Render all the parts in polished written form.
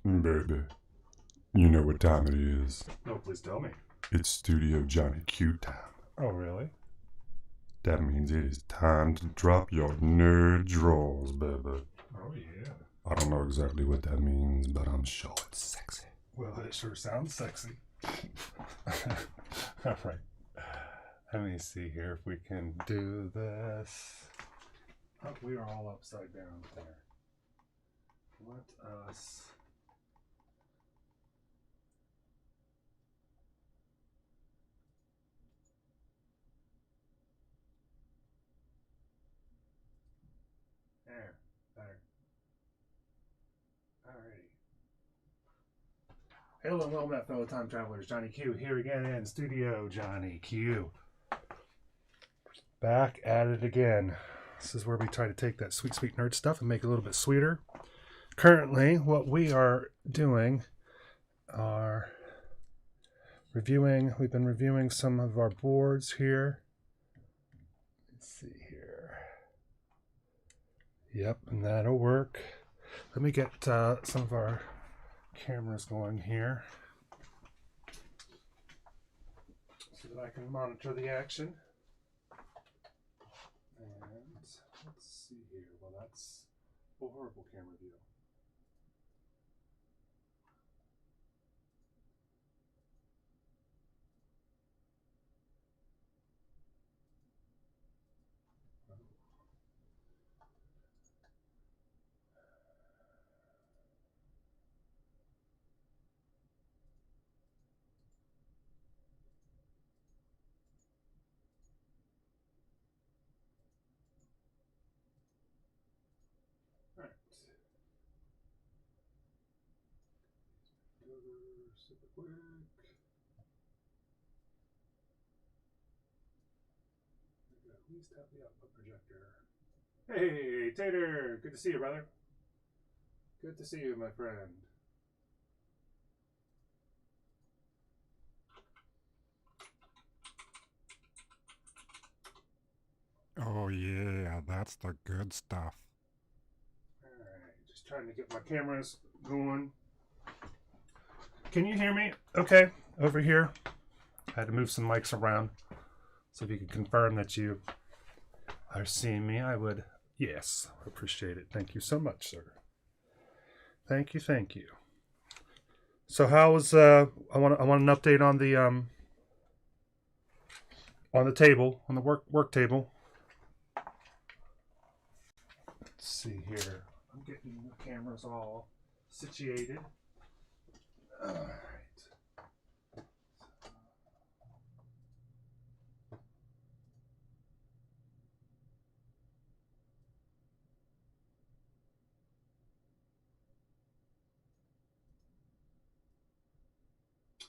Baby, you know what time it is. No, please tell me. It's Studio Johnny Q time. Oh, really? That means it is time to drop your nerd drawers, baby. Oh, yeah. I don't know exactly what that means, but I'm sure it's sexy. Well, it sure sounds sexy. All right. Let me see here if we can do this. Oh, we are all upside down there. Let us... There. Alrighty. Hello and welcome back, fellow time travelers. Johnny Q here again in studio. Johnny Q. Back at it again. This is where we try to take that sweet, sweet nerd stuff and make it a little bit sweeter. Currently, what we are doing are we've been reviewing some of our boards here. Let's see here. Yep, and that'll work. Let me get some of our cameras going here so that I can monitor the action. And let's see here. Well, that's a horrible camera view. Alright. Super quick. At least have the output projector. Hey, Tater! Good to see you, brother. Good to see you, my friend. Oh yeah, that's the good stuff. Alright, just trying to get my cameras going. Can you hear me? Okay, over here. I had to move some mics around. So if you could confirm that you are seeing me, I would, yes, appreciate it. Thank you so much, sir. Thank you, thank you. So how was, I want an update on the table, on the work table. Let's see here. I'm getting the cameras all situated. All right.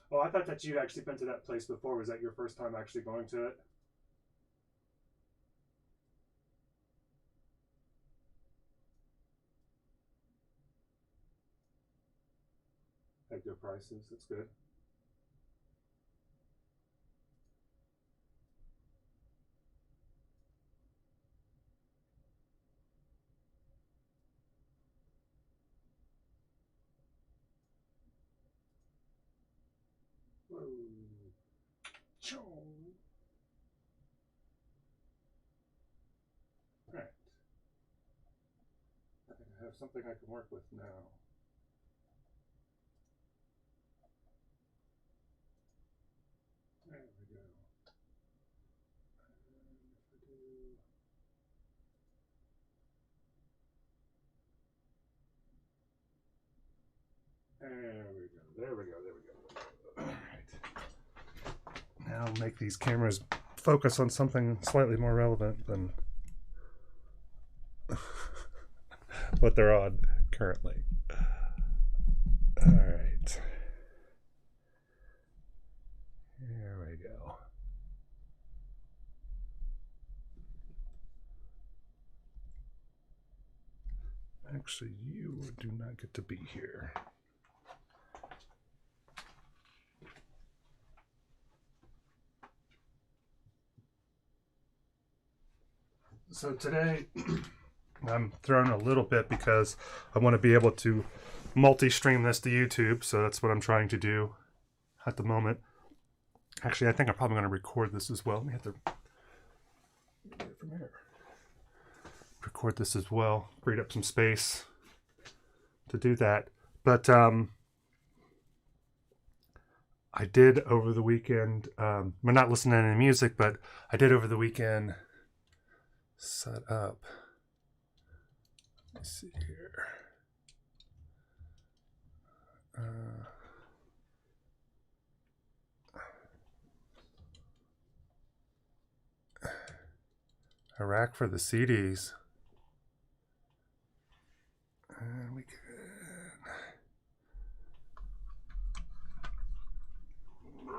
Oh, I thought that you'd actually been to that place before. Was that your first time actually going to it? Had good prices. That's good. Whoa. Choo. All right. I think I have something I can work with now. There we go. There we go. All right. Now make these cameras focus on something slightly more relevant than what they're on currently. All right. Here we go. Actually, you do not get to be here. So today, I'm thrown a little bit because I want to be able to multi-stream this to YouTube, so that's what I'm trying to do at the moment. Actually, I think I'm probably going to record this as well. Let me have to from here. Record this as well. Freed up some space to do that. But I did over the weekend, we're not listening to any music, but I did over the weekend set up. Let's see here. A rack for the CDs. And we can. There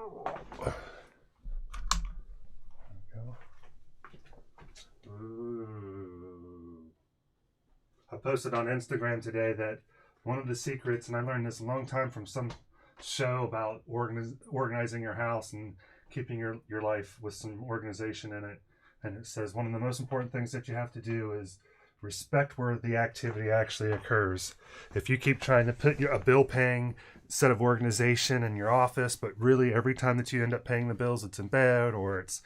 we go. Ooh. I posted on Instagram today that one of the secrets, and I learned this a long time from some show about organizing your house and keeping your life with some organization in it. And it says one of the most important things that you have to do is respect where the activity actually occurs. If you keep trying to put a bill-paying set of organization in your office, but really every time that you end up paying the bills, it's in bed or it's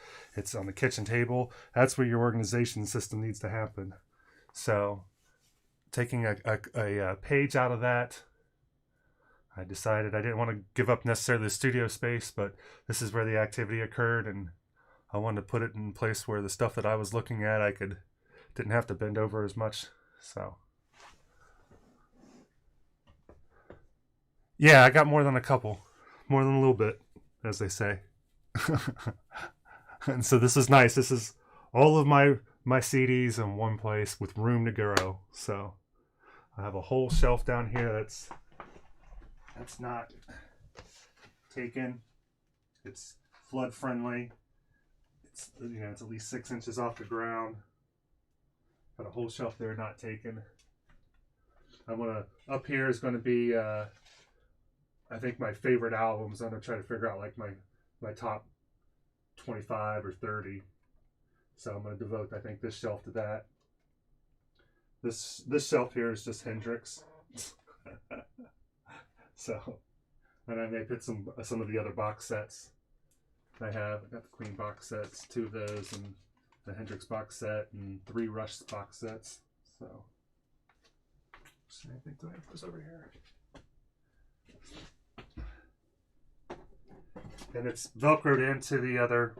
on the kitchen table, that's where your organization system needs to happen. So taking a page out of that, I decided I didn't want to give up necessarily the studio space, but this is where the activity occurred, and I wanted to put it in place where the stuff that I was looking at, didn't have to bend over as much. So yeah, I got more than a couple, more than a little bit, as they say. And so this is nice. This is all of my CDs in one place with room to grow. So I have a whole shelf down here that's not taken. It's flood friendly. It's at least 6 inches off the ground. Got a whole shelf there not taken. Up here is gonna be I think my favorite albums. I'm gonna try to figure out like my top 25 or 30. So I'm gonna devote I think this shelf to that. This shelf here is just Hendrix. So, and I may put some of the other box sets I have. I got the Queen box sets, 2 of those, and the Hendrix box set, and 3 Rush box sets. So, I think I have this over here. And it's velcroed into the other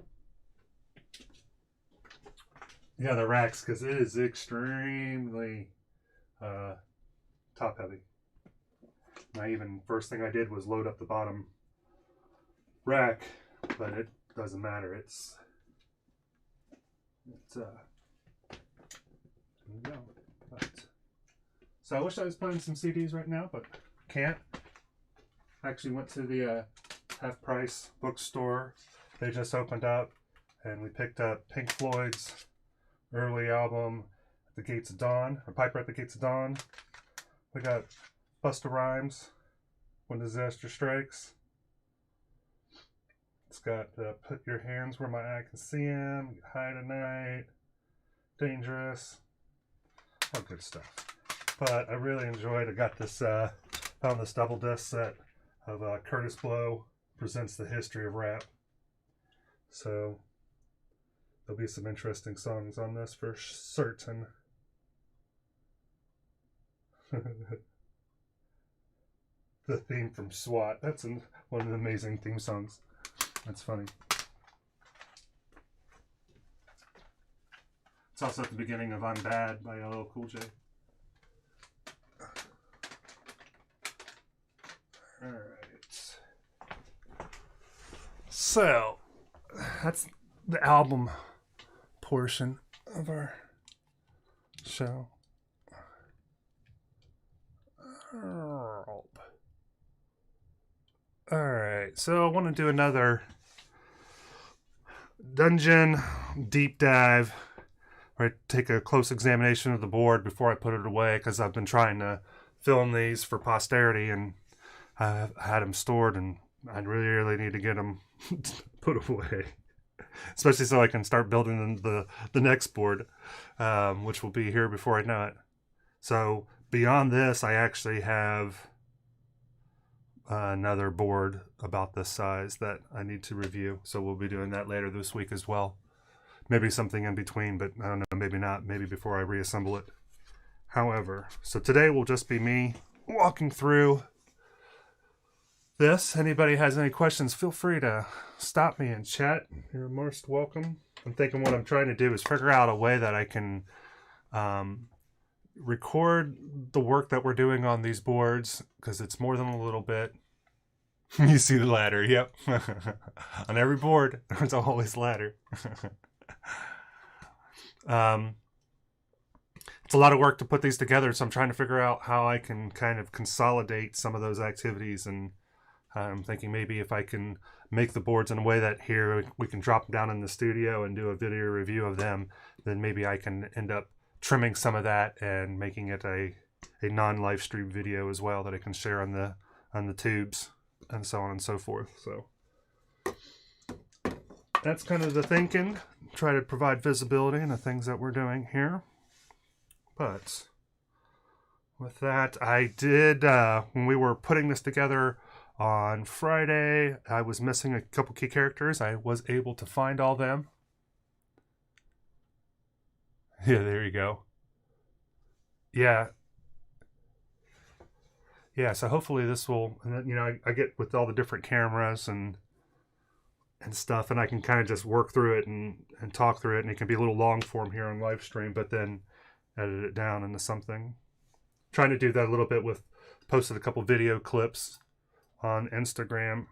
racks because it is extremely top heavy. First thing I did was load up the bottom rack, but it doesn't matter. There we go. So I wish I was playing some CDs right now, but can't. Actually went to the Half Price bookstore. They just opened up, and we picked up Pink Floyd's early album, The Gates of Dawn, or Piper at the Gates of Dawn. We got Busta Rhymes, When Disaster Strikes. It's got Put Your Hands Where My Eye Can See 'Em, High Tonight, Dangerous, all good stuff. But I really enjoyed, I got this, found this double disc set of Curtis Blow Presents the History of Rap. So there'll be some interesting songs on this for certain. The theme from SWAT. That's one of the amazing theme songs. That's funny. It's also at the beginning of I'm Bad by LL Cool J. Alright. So, that's the album portion of our show. Alright, so I want to do another dungeon deep dive, where I take a close examination of the board before I put it away, because I've been trying to film these for posterity, and I had them stored, and I really need to get them put away, especially so I can start building the next board, which will be here before I know it. So beyond this, I actually have another board about this size that I need to review, so we'll be doing that later this week as well. maybe something in between, but I don't know, maybe not, maybe before I reassemble it. However, so today will just be me walking through this. Anybody has any questions, feel free to stop me and chat. You're most welcome. I'm thinking what I'm trying to do is figure out a way that I can record the work that we're doing on these boards, because it's more than a little bit. You see the ladder, yep. On every board, there's always ladder. It's a lot of work to put these together, so I'm trying to figure out how I can kind of consolidate some of those activities, and I'm thinking maybe if I can make the boards in a way that here we can drop them down in the studio and do a video review of them, then maybe I can end up trimming some of that and making it a non-live stream video as well that I can share on the tubes and so on and so forth. So that's kind of the thinking. Try to provide visibility in the things that we're doing here. But with that, I did, when we were putting this together on Friday, I was missing a couple key characters. I was able to find all them. Yeah, there you go. Yeah. Yeah, so hopefully this will, you know, I get with all the different cameras and stuff, and I can kind of just work through it and talk through it, and it can be a little long form here on live stream, but then edit it down into something. Trying to do that a little bit with, posted a couple video clips on Instagram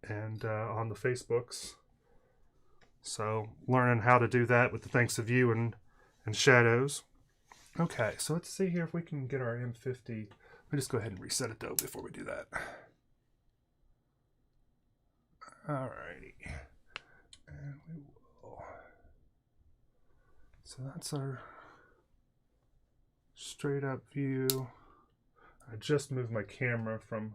and on the Facebooks. So learning how to do that with the thanks of you and shadows. Okay, so let's see here if we can get our M50. Let me just go ahead and reset it though before we do that. Alrighty. And we will. So that's our straight up view. I just moved my camera from,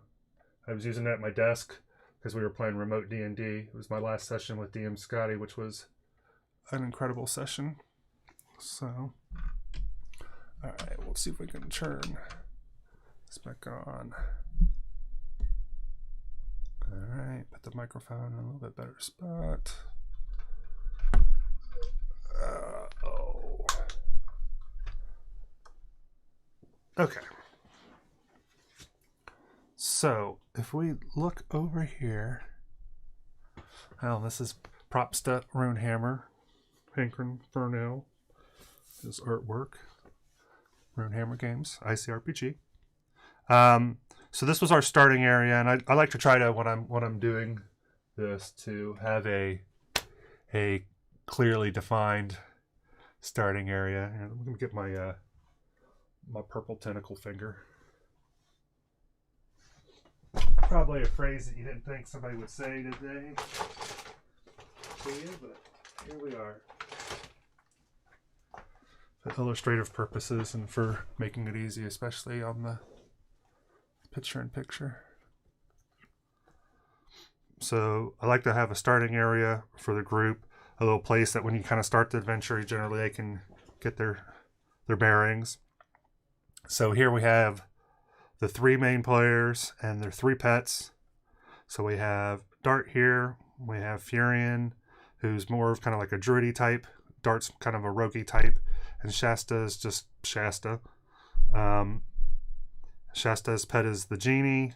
I was using it at my desk because we were playing remote D&D. It was my last session with DM Scotty, which was an incredible session. So, alright, we'll see if we can turn this back on. Alright, put the microphone in a little bit better spot. Okay. So, if we look over here, oh, this is Propsta Runehammer, Hankrin Fernell, his artwork, Runehammer Games, ICRPG. So this was our starting area, and I like to try to, when I'm doing this, to have a clearly defined starting area. And I'm gonna get my my purple tentacle finger. Probably a phrase that you didn't think somebody would say today to you, but here we are. For illustrative purposes and for making it easy, especially on the picture-in-picture. So I like to have a starting area for the group, a little place that when you kind of start the adventure, generally they can get their bearings. So here we have the three main players and their three pets. So we have Dart here, we have Furion, who's more of kind of like a druidy type, Dart's kind of a roguey type, and Shasta is just Shasta. Shasta's pet is the genie,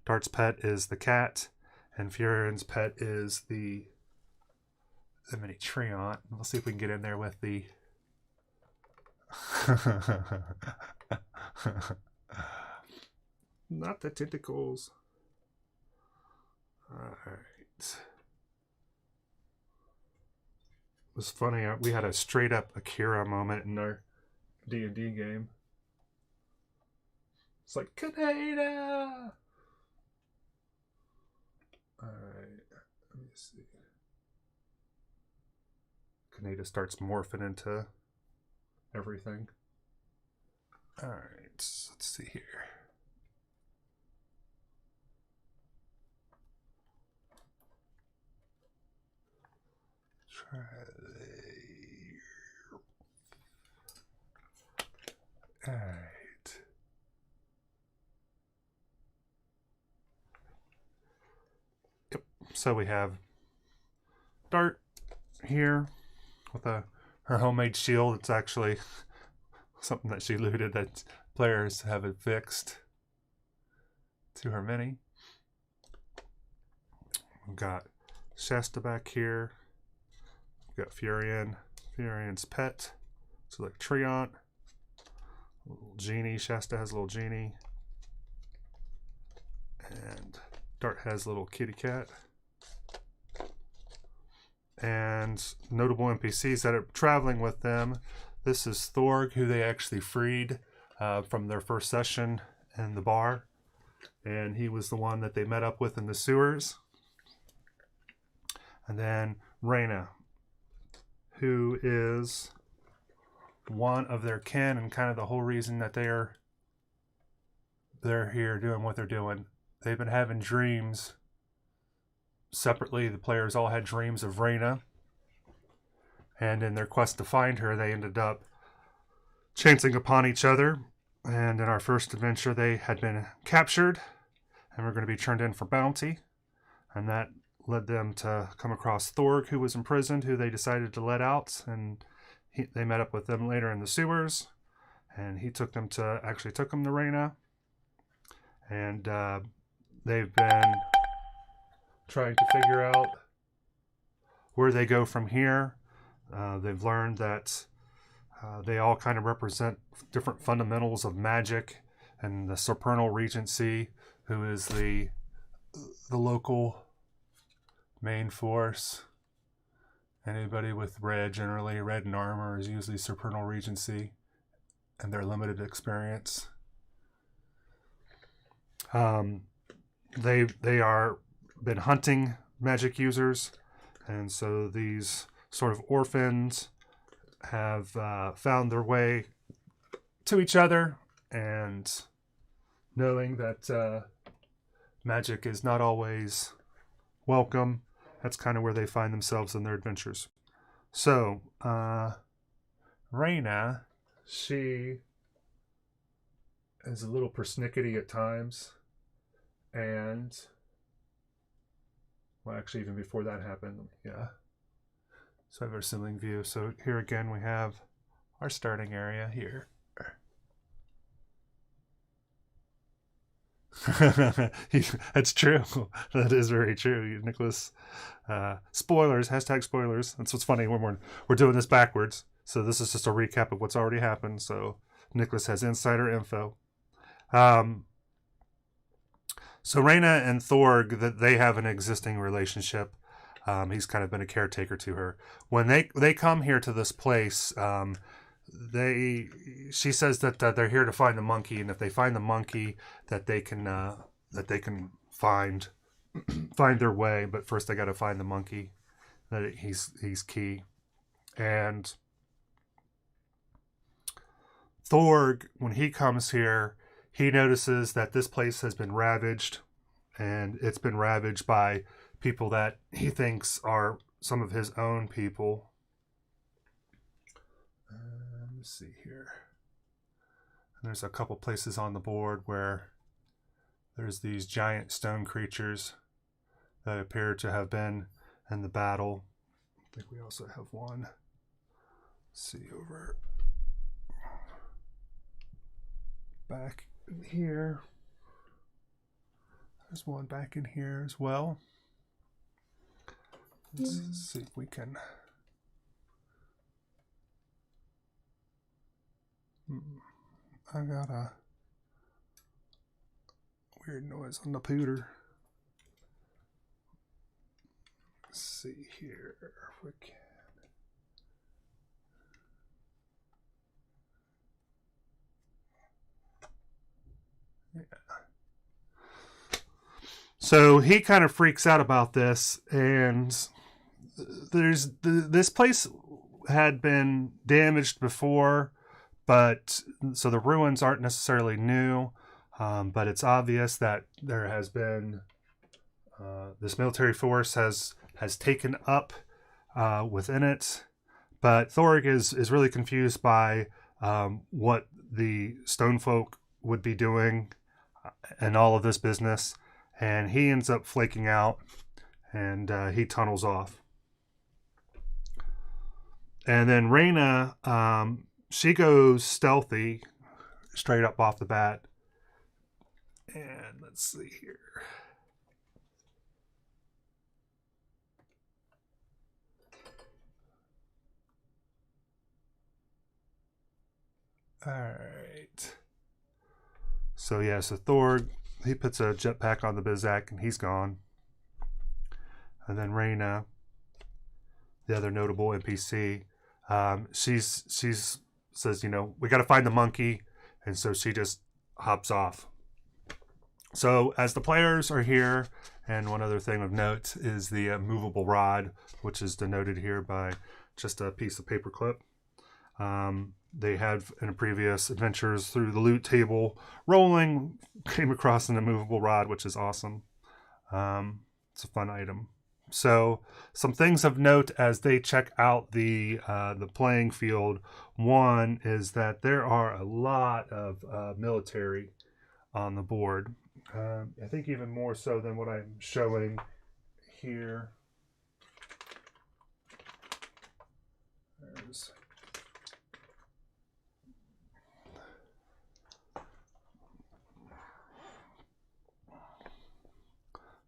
Dart's pet is the cat, and Furion's pet is the mini treant. We'll see if we can get in there with the not the tentacles. Alright. It was funny, we had a straight up Akira moment in our D&D game. It's like, Kaneda! Alright, let me see. Kaneda starts morphing into everything. Alright, let's see here. Try Alright. Yep, so we have Dart, here with her homemade shield. It's actually something that she looted that players have affixed to her mini. We've got Shasta back here. We've got Furion's pet. It's like Treant. Little genie. Shasta has a little genie. And Dart has a little kitty cat. And notable NPCs that are traveling with them. This is Thorg, who they actually freed from their first session in the bar. And he was the one that they met up with in the sewers. And then Reyna, who is one of their kin and kind of the whole reason that they're here doing what they're doing. They've been having dreams separately. The players all had dreams of Reyna. And in their quest to find her, they ended up chancing upon each other. And in our first adventure, they had been captured and were going to be turned in for bounty. And that led them to come across Thorg, who was imprisoned, who they decided to let out. And they met up with them later in the sewers. And he took them to Reyna. And they've been trying to figure out where they go from here. They've learned that they all kind of represent different fundamentals of magic, and the Supernal Regency, who is the local main force. Anybody with red, generally red in armor, is usually Supernal Regency, and their limited experience. They are been hunting magic users, and so these sort of orphans have found their way to each other, and knowing that magic is not always welcome, that's kind of where they find themselves in their adventures. So Reyna, she is a little persnickety at times, and well, actually, even before that happened, yeah. So I have our ceiling view. So here again, we have our starting area here. That's true. That is very true, Nicholas. Spoilers. Hashtag spoilers. That's what's funny. We're doing this backwards. So this is just a recap of what's already happened. So Nicholas has insider info. So Reyna and Thorg, that they have an existing relationship. He's kind of been a caretaker to her. When they come here to this place, she says that they're here to find the monkey, and if they find the monkey, that they can find their way. But first, they got to find the monkey. That he's key. And Thorg, when he comes here, he notices that this place has been ravaged, and it's been ravaged by people that he thinks are some of his own people. Let me see here. And there's a couple places on the board where there's these giant stone creatures that appear to have been in the battle. I think we also have one. Let's see over back in here. There's one back in here as well. Let's see if we can. I got a weird noise on the pooter. Let's see here if we can. Yeah. So he kind of freaks out about this, and this place had been damaged before, but so the ruins aren't necessarily new, but it's obvious that there has been this military force has taken up within it. But Thorg is really confused by what the stone folk would be doing and all of this business, and he ends up flaking out, and he tunnels off. And then Reyna, she goes stealthy straight up off the bat. And let's see here. All right. So yeah, so Thor, he puts a jetpack on the Bizak and he's gone. And then Reyna, the other notable NPC, she's says, you know, we got to find the monkey, and so she just hops off. So as the players are here, and one other thing of note is the movable rod, which is denoted here by just a piece of paper clip. They had in previous adventures through the loot table rolling, came across an immovable rod, which is awesome. It's a fun item. So some things of note as they check out the playing field. One is that there are a lot of military on the board. I think even more so than what I'm showing here.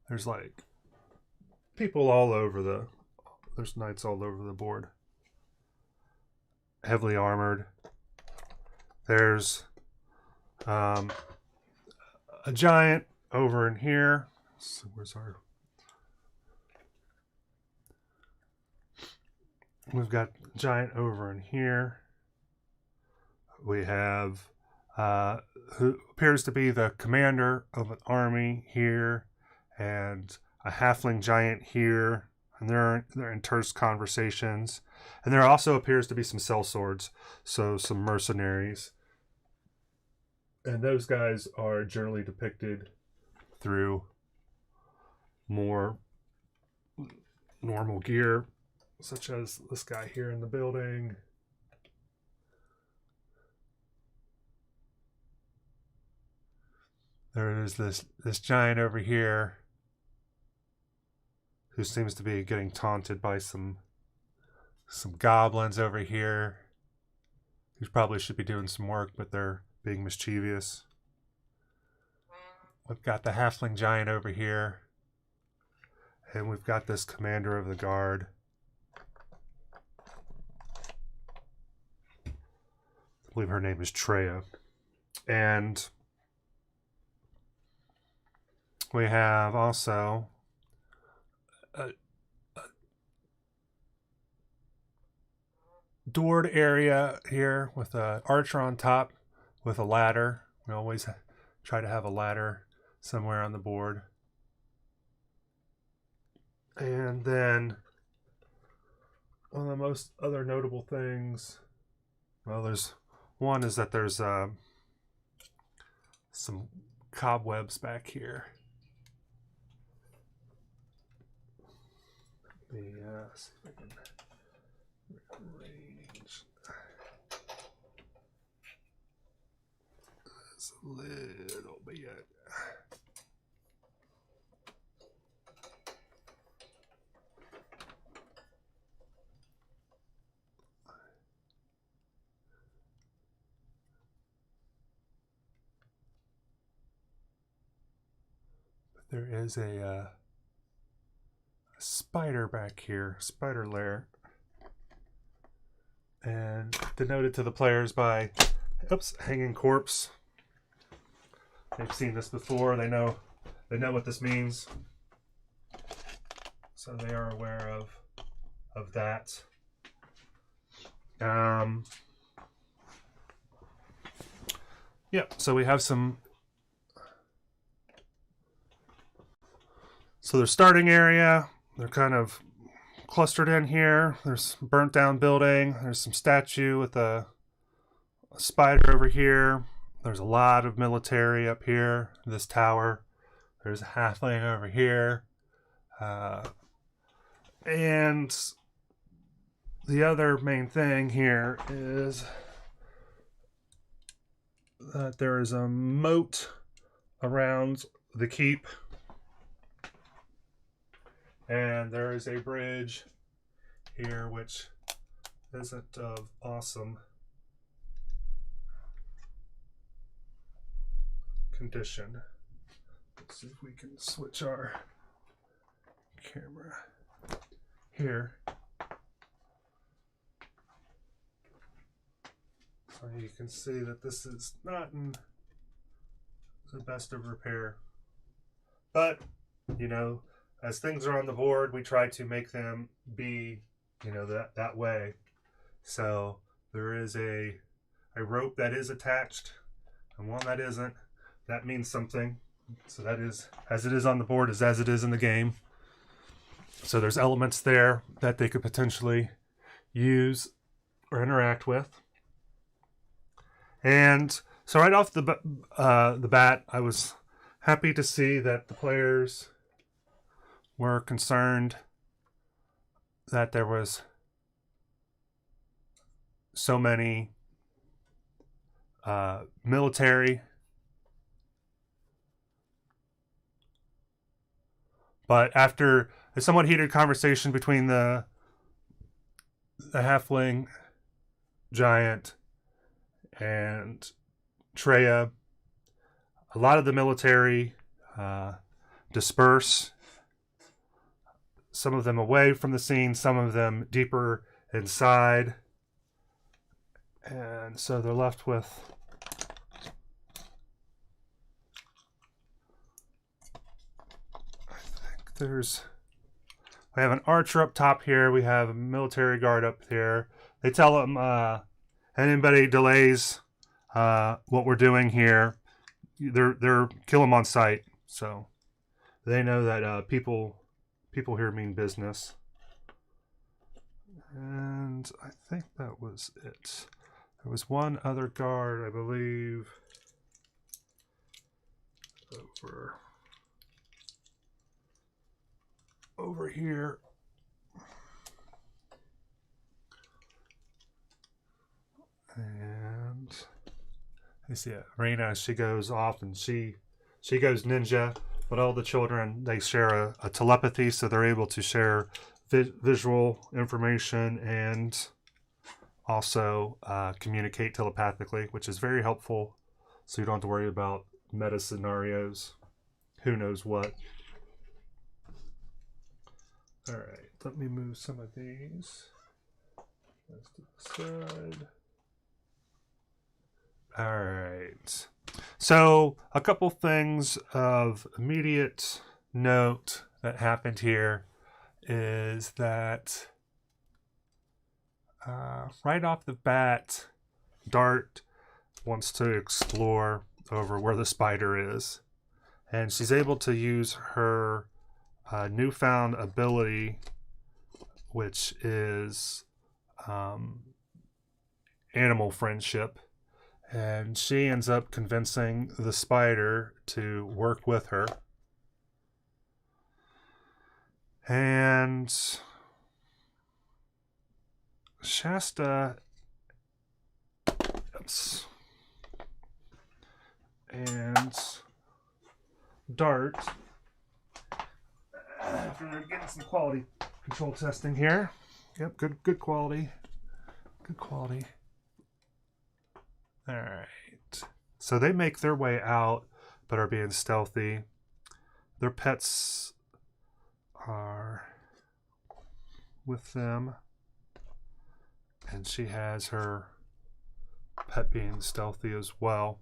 There's like people all over there's knights all over the board. Heavily armored. There's a giant over in here. So where's our... We've got a giant over in here. We have who appears to be the commander of an army here, and a halfling giant here, and they're in terse conversations. And there also appears to be some sellswords, so some mercenaries. And those guys are generally depicted through more normal gear, such as this guy here in the building. There is this giant over here who seems to be getting taunted by some goblins over here who probably should be doing some work, but they're being mischievous. We've got the halfling giant over here, and we've got this commander of the guard. I believe her name is Treya. And we have also a doored area here with an archer on top with a ladder. We always try to have a ladder somewhere on the board. And then one of the most other notable things, well, there's one is that there's some cobwebs back here. Let me see if I can arrange this a little bit. There is a spider back here, spider lair, and denoted to the players by, oops, hanging corpse. They've seen this before. They know what this means, so they are aware of that. Yeah. So we have some. So their starting area, they're kind of clustered in here. There's a burnt down building. There's some statue with a spider over here. There's a lot of military up here, this tower. There's a halfling over here. And the other main thing here is that there is a moat around the keep. And there is a bridge here which isn't of awesome condition. Let's see if we can switch our camera here. So you can see that this is not in the best of repair. But, you know, as things are on the board, we try to make them be, you know, that way. So there is a rope that is attached and one that isn't. That means something. So that is, as it is on the board, is as it is in the game. So there's elements there that they could potentially use or interact with. And so right off the bat, I was happy to see that the players were concerned that there was so many military, but after a somewhat heated conversation between the halfling giant and Treya, a lot of the military disperse. Some of them away from the scene, some of them deeper inside. And so they're left with we have an archer up top here. We have a military guard up there. They tell them anybody delays what we're doing here, they're kill them on sight. So they know that people here mean business. And I think that was it. There was one other guard, I believe, over here. And you see it. Reyna, she goes off and she goes ninja, but all the children, they share a telepathy, so they're able to share visual information and also communicate telepathically, which is very helpful, so you don't have to worry about meta scenarios, who knows what. All right, let me move some of these. Let's to the side. All right. So a couple things of immediate note that happened here is that right off the bat, Dart wants to explore over where the spider is, and she's able to use her newfound ability, which is animal friendship, and she ends up convincing the spider to work with her. And Shasta, and Dart, after getting some quality control testing here. Yep, good quality. Good quality. All right. So they make their way out, but are being stealthy. Their pets are with them, and she has her pet being stealthy as well.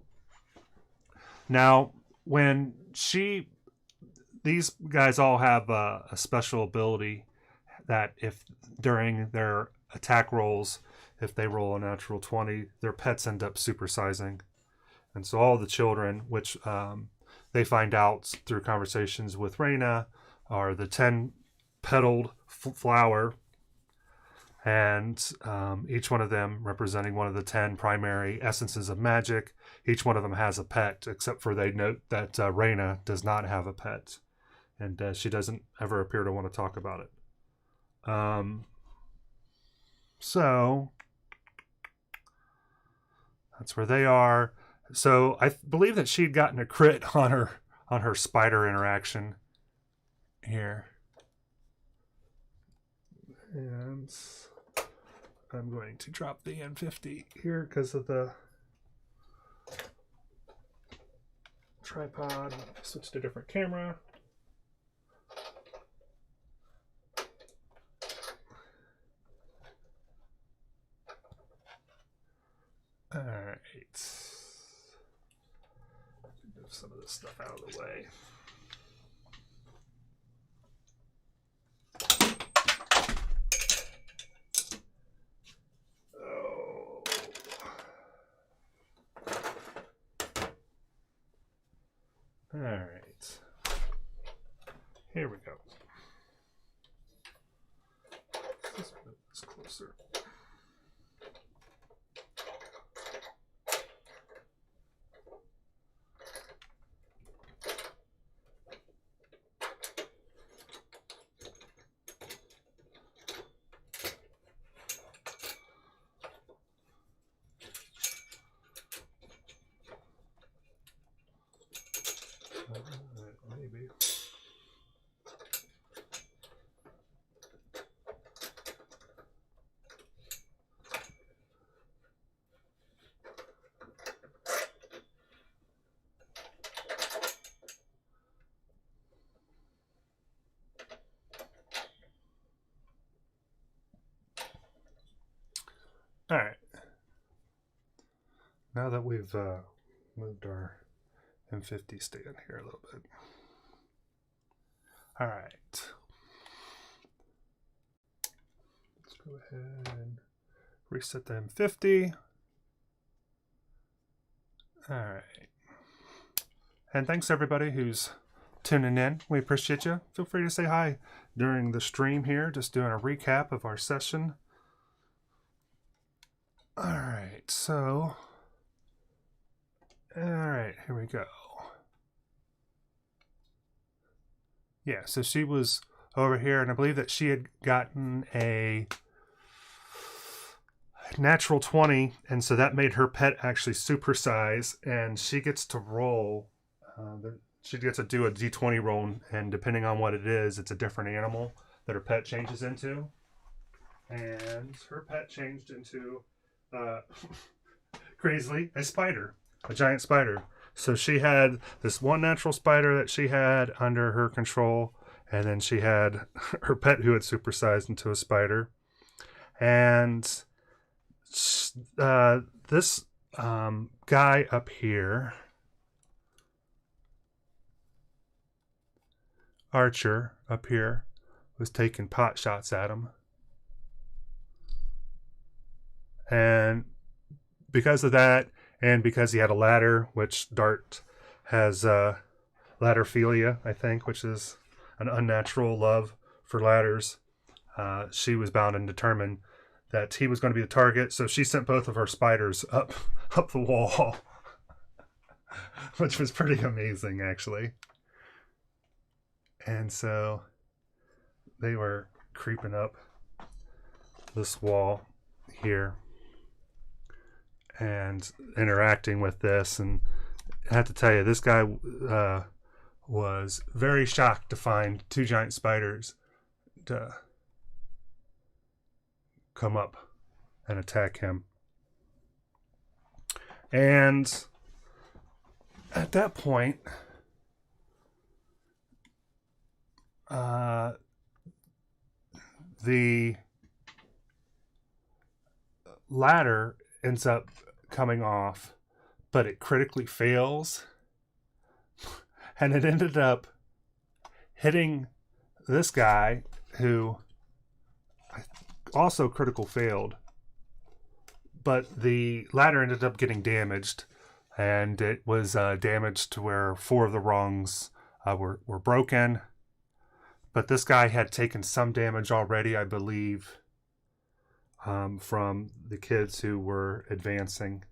Now, when these guys all have a special ability that if during their attack rolls, if they roll a natural 20, their pets end up supersizing. And so all the children, which they find out through conversations with Reyna, are the 10-petaled flower, and each one of them representing one of the 10 primary essences of magic. Each one of them has a pet, except for they note that Reyna does not have a pet, and she doesn't ever appear to want to talk about it. So that's where they are. So I believe that she'd gotten a crit on her spider interaction here. And I'm going to drop the N50 here because of the tripod. Switch to a different camera. All right. Move some of this stuff out of the way. Oh. All right. Here we go. Let's move this closer. Maybe. All right. Now that we've moved our M50 stand here a little bit. All right. Let's go ahead and reset the M50. All right. And thanks everybody who's tuning in. We appreciate you. Feel free to say hi during the stream here. Just doing a recap of our session. All right. So, all right, here we go. Yeah, so she was over here, and I believe that she had gotten a natural 20, and so that made her pet actually supersize, and she gets to roll. She gets to do a D20 roll, and depending on what it is, it's a different animal that her pet changes into. And her pet changed into, crazily, a spider, a giant spider. So she had this one natural spider that she had under her control, and then she had her pet who had supersized into a spider. And this guy up here, Archer up here, was taking pot shots at him. And because of that, and because he had a ladder, which Dart has ladderphilia, I think, which is an unnatural love for ladders, she was bound and determined that he was going to be the target. So she sent both of her spiders up the wall, which was pretty amazing, actually. And so they were creeping up this wall here and interacting with this, and I have to tell you, this guy was very shocked to find two giant spiders to come up and attack him. And at that point, the ladder ends up coming off, but it critically fails, and it ended up hitting this guy who also critical failed, but the ladder ended up getting damaged, and it was damaged to where 4 of the rungs were broken. But this guy had taken some damage already, I believe, from the kids who were advancing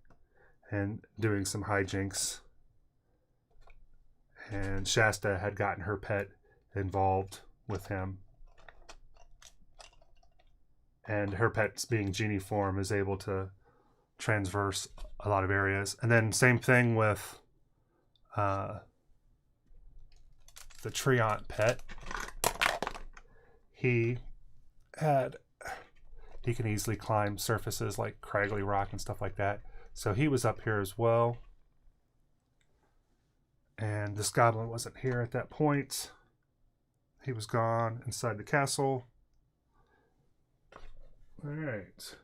and doing some hijinks. And Shasta had gotten her pet involved with him. And her pet, being genie form, is able to transverse a lot of areas. And then same thing with the Treant pet. He had he can easily climb surfaces like craggly rock and stuff like that. So he was up here as well. And this goblin wasn't here at that point. He was gone inside the castle. All right.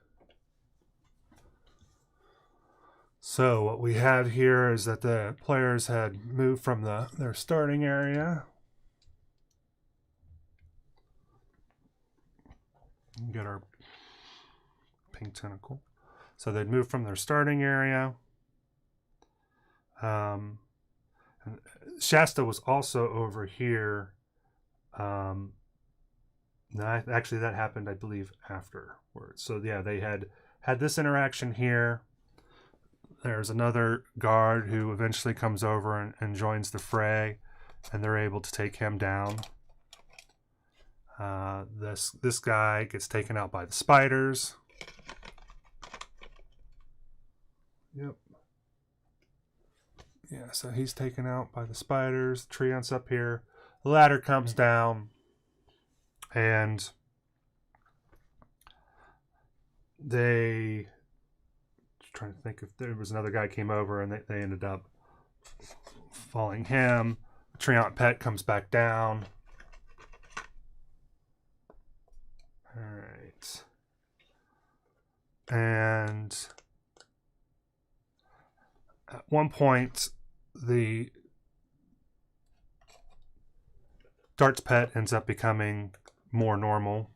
So what we have here is that the players had moved from their starting area. Get our pink tentacle. So they'd moved from their starting area. Shasta was also over here. No, actually, that happened, I believe, afterwards. So yeah, they had this interaction here. There's another guard who eventually comes over and joins the fray, and they're able to take him down. This guy gets taken out by the spiders. Yep. Yeah, so he's taken out by the spiders. Treant's up here. The ladder comes down, and they... trying to think if there was another guy came over, and they ended up falling him. Treant pet comes back down. All right. And at one point, the Dart's pet ends up becoming more normal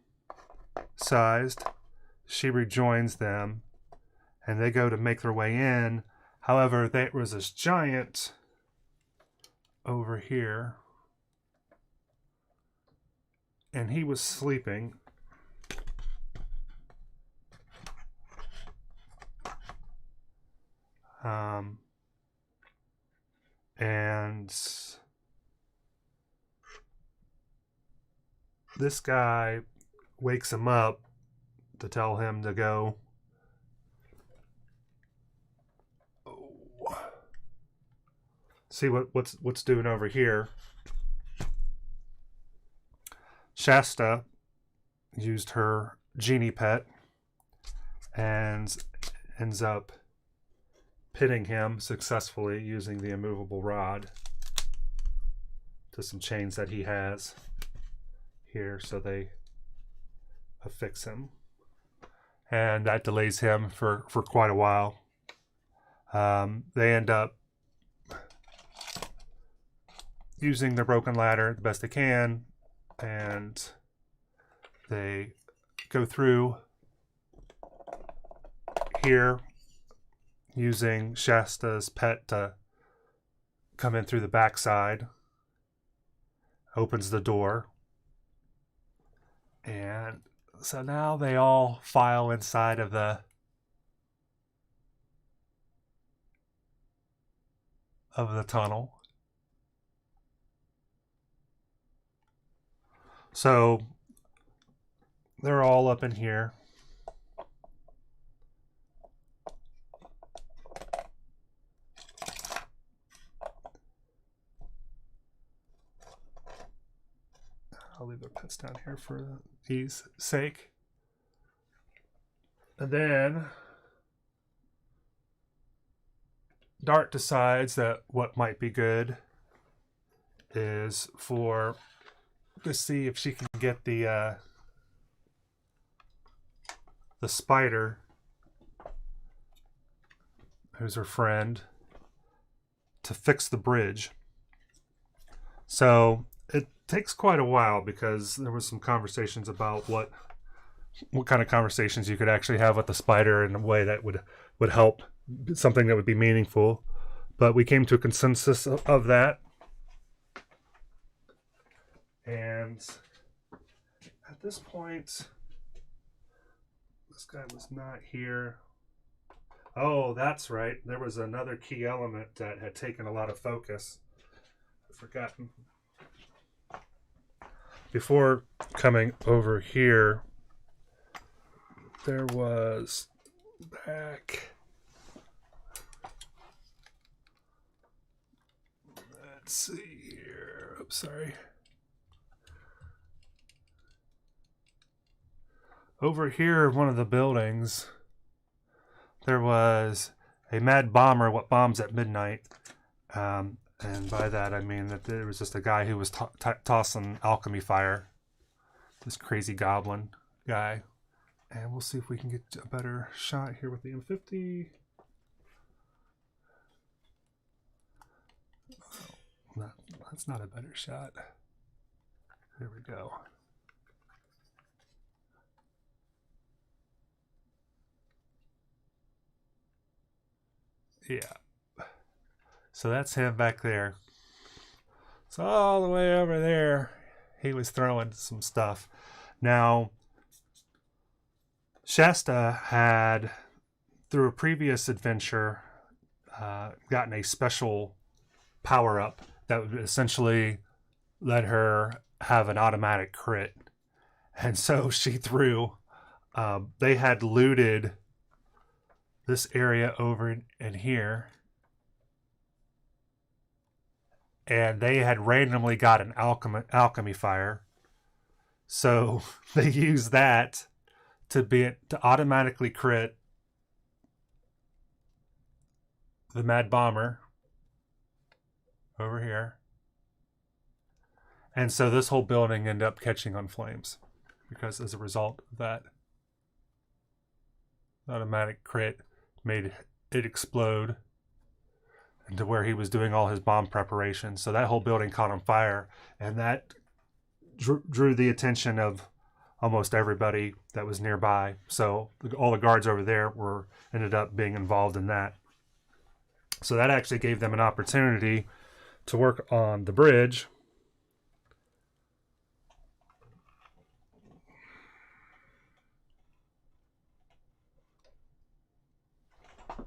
sized. She rejoins them, and they go to make their way in. However, there was this giant over here, and he was sleeping. And this guy wakes him up to tell him to go. See what's doing over here. Shasta used her genie pet and ends up pitting him successfully using the immovable rod to some chains that he has here, so they affix him, and that delays him for quite a while. They end up using the broken ladder the best they can, and they go through here using Shasta's pet to come in through the backside. Opens the door. And so now they all file inside of the tunnel. So they're all up in here. I'll leave their pets down here for ease sake. And then Dart decides that what might be good is to see if she can get the spider, who's her friend, to fix the bridge. So it takes quite a while, because there was some conversations about what kind of conversations you could actually have with the spider in a way that would help, something that would be meaningful. But we came to a consensus of that. And at this point, this guy was not here. Oh, that's right. There was another key element that had taken a lot of focus. I've forgotten. Before coming over here, there was back. Let's see here. Oops, sorry. over here, one of the buildings, there was a mad bomber, what bombs at midnight. And by that, I mean that there was just a guy who was tossing alchemy fire. This crazy goblin guy. And we'll see if we can get a better shot here with the M50. Oh, that's not a better shot. There we go. Yeah. So that's him back there. So all the way over there, he was throwing some stuff. Now, Shasta had, through a previous adventure, gotten a special power-up that would essentially let her have an automatic crit. And so she threw, they had looted this area over in here, and they had randomly got an alchemy fire. So they used that to automatically crit the Mad Bomber over here. And so this whole building ended up catching on flames because as a result of that automatic crit made it explode into where he was doing all his bomb preparation. So that whole building caught on fire, and that drew the attention of almost everybody that was nearby. So all the guards over there ended up being involved in that. So that actually gave them an opportunity to work on the bridge.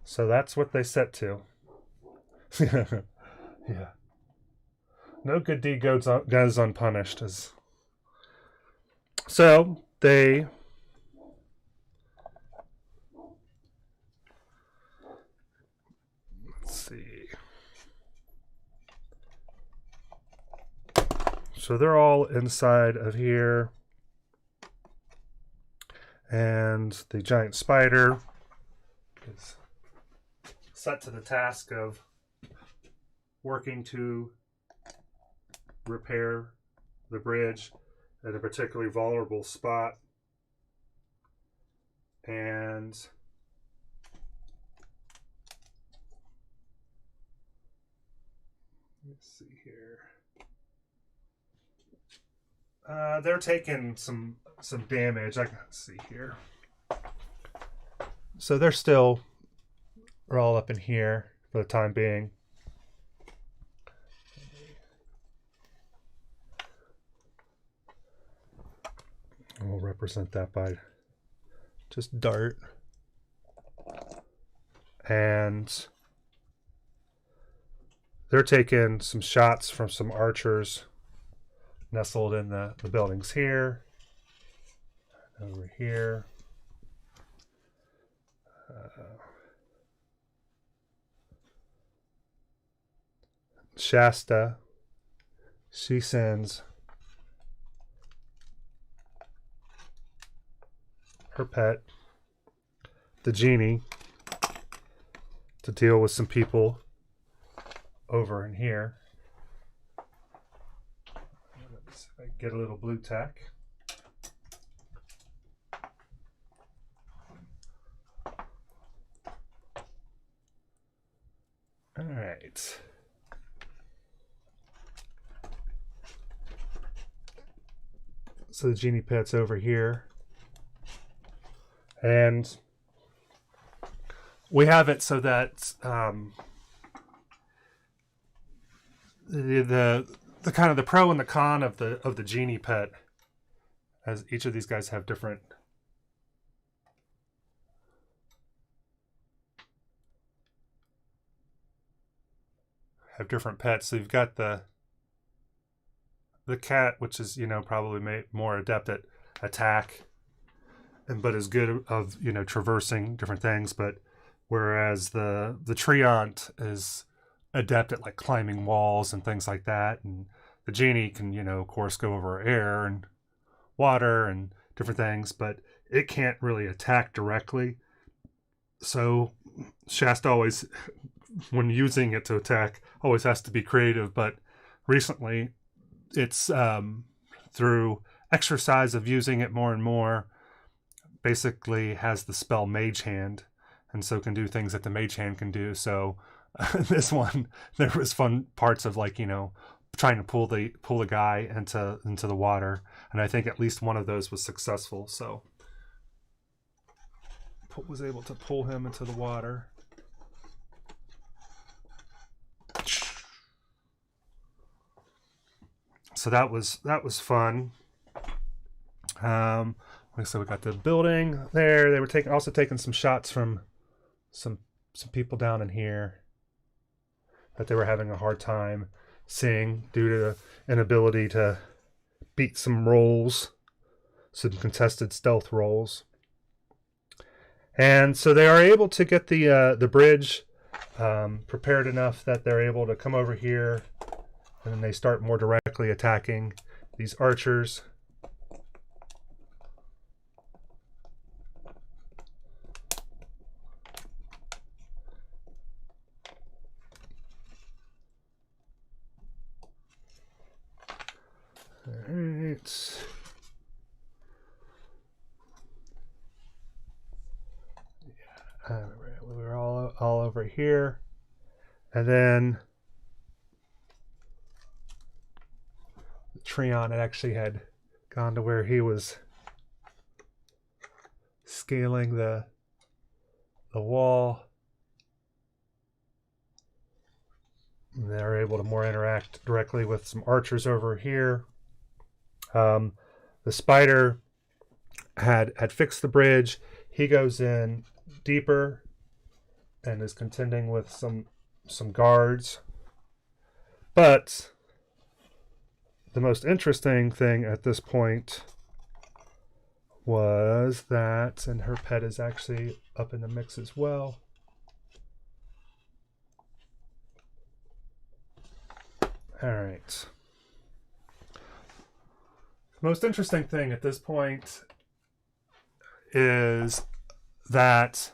So that's what they set to. Yeah. No good deed goes unpunished. So they let's see. So they're all inside of here. And the giant spider is set to the task of working to repair the bridge at a particularly vulnerable spot. And let's see here. They're taking some damage. I can see here. So they're still all up in here for the time being. And we'll represent that by just dart. And they're taking some shots from some archers nestled in the buildings here. Over here. Shasta, she sends her pet, the genie, to deal with some people over in here. Let's see if I can get a little blue tack. All right. So the genie pet's over here. And we have it so that the kind of the pro and the con of the genie pet, as each of these guys have different pets. So you've got the cat, which is, probably more adept at attack, but is good of, traversing different things. But whereas the treant is adept at like climbing walls and things like that. And the genie can, of course, go over air and water and different things, but it can't really attack directly. So Shasta always, when using it to attack, always has to be creative. But recently, it's through exercise of using it more and more, basically has the spell Mage Hand, and so can do things that the Mage Hand can do. So this one, there was fun parts of, like, you know, trying to pull the guy into the water, and I think at least one of those was successful. So was able to pull him into the water. So that was fun. Like I said, we got the building there. They were also taking some shots from some people down in here that they were having a hard time seeing due to the inability to beat some rolls, some contested stealth rolls. And so they are able to get the bridge prepared enough that they're able to come over here, and then they start more directly attacking these archers. All right. We were all over here, and then Treon actually had gone to where he was scaling the wall. And they were able to more interact directly with some archers over here. The spider had fixed the bridge. He goes in deeper and is contending with some guards. But the most interesting thing at this point was that, and her pet is actually up in the mix as well. All right. The most interesting thing at this point is that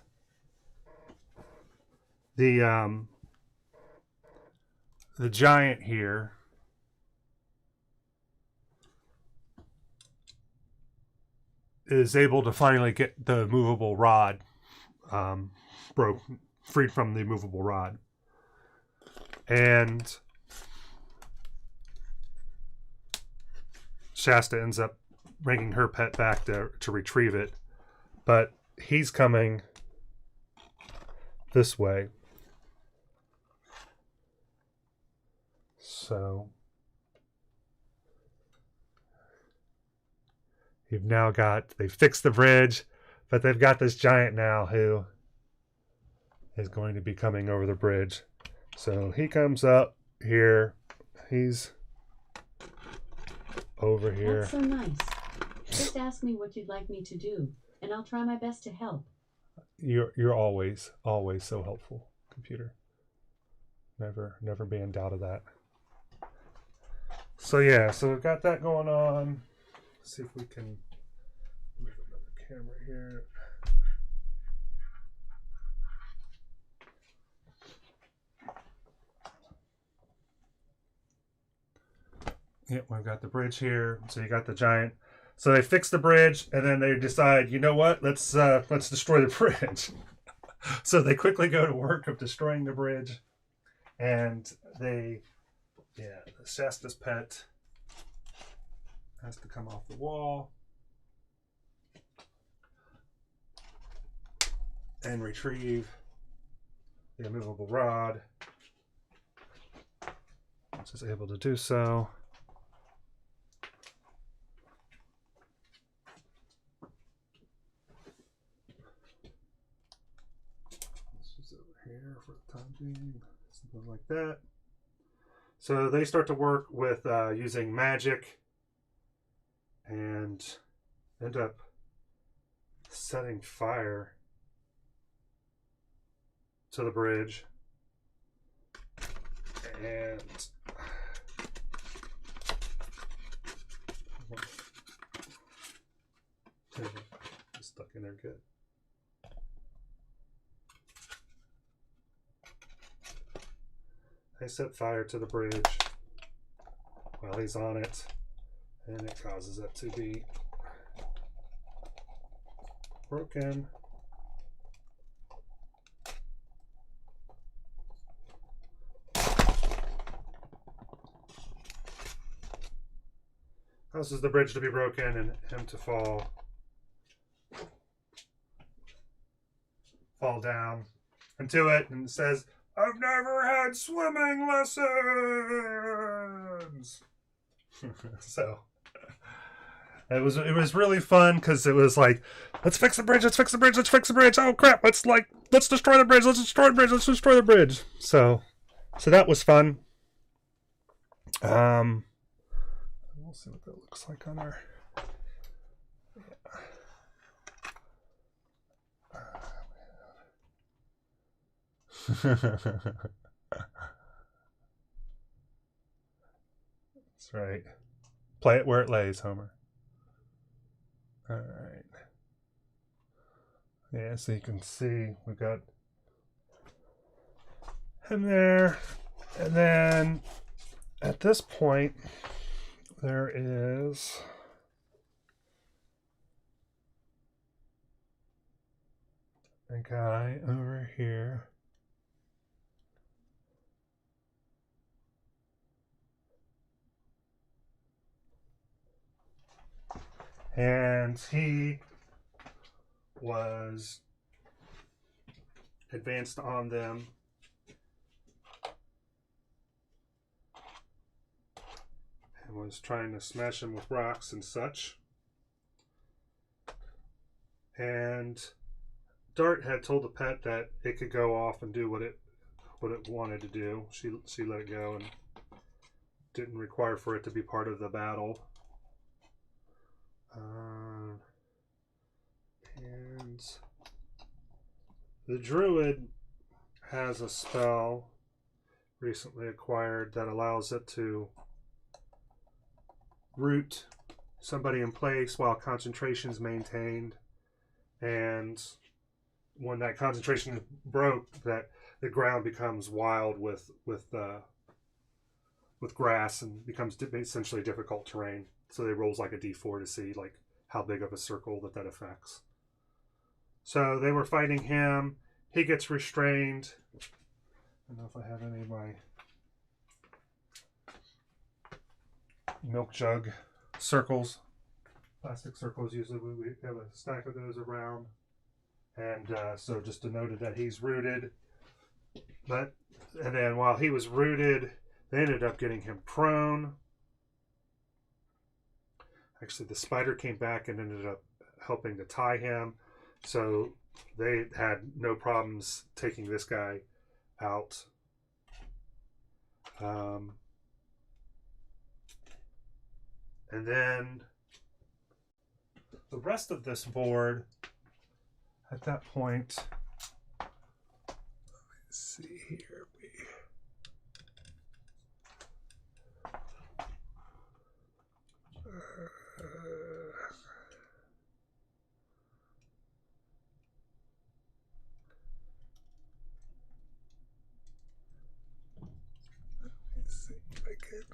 the giant here is able to finally get the movable rod freed from the movable rod, and Shasta ends up bringing her pet back to retrieve it, but he's coming this way. So they've fixed the bridge, but they've got this giant now who is going to be coming over the bridge. So he comes up here. He's over here. That's so nice. Just ask me what you'd like me to do, and I'll try my best to help. You're always so helpful, computer. Never be in doubt of that. So yeah, so we've got that going on. Let's see if we can move another camera here. Yep, we've got the bridge here. So you got the giant. So they fix the bridge, and then they decide, you know what? Let's destroy the bridge. So they quickly go to work of destroying the bridge, and Shasta's pet has to come off the wall and retrieve the immovable rod, which is able to do so. Here for the time being, something like that. So they start to work with using magic and end up setting fire to the bridge. And just looking. They're good. I set fire to the bridge while he's on it, and it causes it to be broken. Causes the bridge to be broken and him to fall down into it, and it says, "I've never had swimming lessons." So it was really fun because it was like, let's fix the bridge, let's fix the bridge, let's fix the bridge. Oh crap, let's destroy the bridge, let's destroy the bridge, let's destroy the bridge. So that was fun. We'll see what that looks like on our. That's right. Play it where it lays, Homer. All right. Yeah, so you can see we got him there. And then at this point, there is a guy over here. And he was advanced on them. And was trying to smash him with rocks and such. And Dart had told the pet that it could go off and do what it wanted to do. She let it go and didn't require for it to be part of the battle. And the druid has a spell recently acquired that allows it to root somebody in place while concentration is maintained, and when that concentration broke, that the ground becomes wild with grass and becomes essentially difficult terrain. So they rolls like a d4 to see like how big of a circle that affects. So they were fighting him. He gets restrained. I don't know if I have any of my milk jug circles, plastic circles. Usually we have a stack of those around. And so just denoted that he's rooted. And then while he was rooted, they ended up getting him prone. Actually, the spider came back and ended up helping to tie him. So they had no problems taking this guy out. And then the rest of this board, at that point, let's see here. Let's see if I can.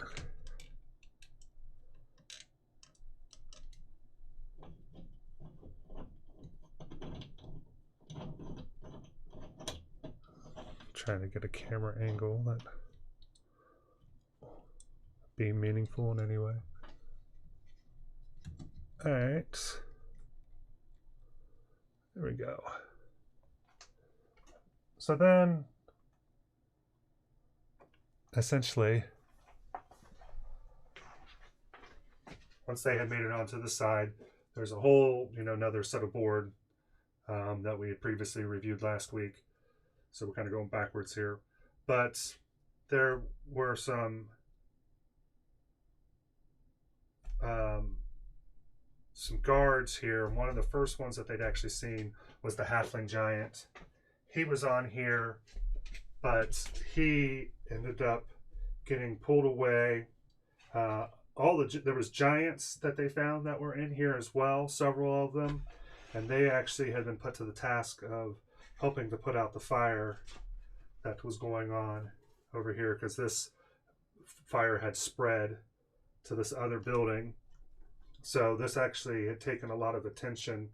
Trying to get a camera angle that be meaningful in any way. All right, there we go. So then, essentially, once they had made it onto the side, there's a whole, another set of board that we had previously reviewed last week. So we're kind of going backwards here. But there were some guards here. One of the first ones that they'd actually seen was the halfling giant. He was on here, but he ended up getting pulled away. There was giants that they found that were in here as well, several of them. and they actually had been put to the task of helping to put out the fire that was going on over here, because this fire had spread to this other building. So this actually had taken a lot of attention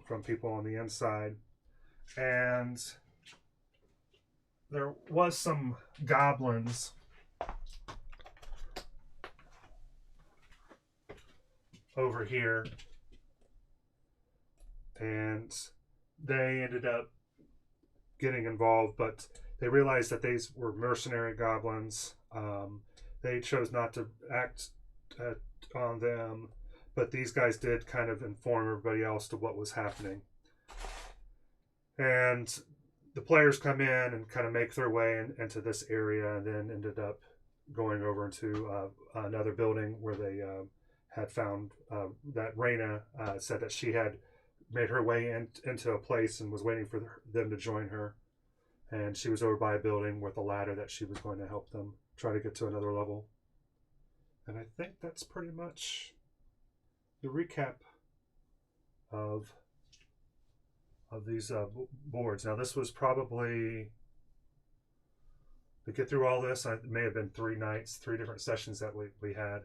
from people on the inside. And there was some goblins over here, and they ended up getting involved, but they realized that these were mercenary goblins. They chose not to act on them, but these guys did kind of inform everybody else to what was happening. And the players come in and kind of make their way into this area, and then ended up going over into another building where they had found that Raina said that she had made her way into a place and was waiting for them to join her. And she was over by a building with a ladder that she was going to help them try to get to another level. And I think that's pretty much the recap of these boards. Now, this was probably, to get through all this, it may have been 3 nights, 3 different sessions that we had.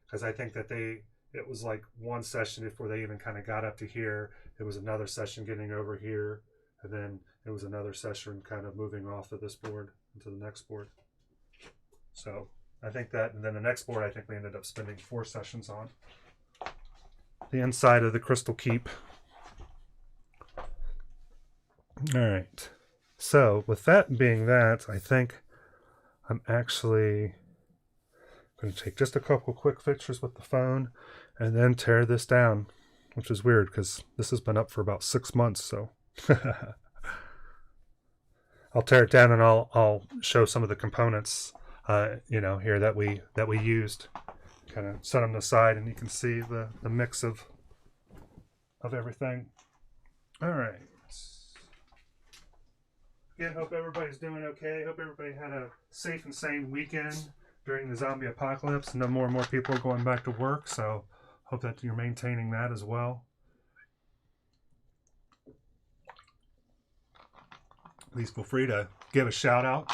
Because I think that it was like one session before they even kind of got up to here. It was another session getting over here. And then it was another session kind of moving off of this board into the next board. So I think that, and then the next board, I think we ended up spending 4 sessions on. The inside of the Crystal Keep. All right. So with that being that, I think I'm actually going to take just a couple quick pictures with the phone and then tear this down, which is weird because this has been up for about 6 months. So I'll tear it down and I'll show some of the components, here that we used. Kind of set them aside, and you can see the mix of everything. All right. Again, hope everybody's doing okay. Hope everybody had a safe and sane weekend during the zombie apocalypse. No more and more people are going back to work, so hope that you're maintaining that as well. Please feel free to give a shout out.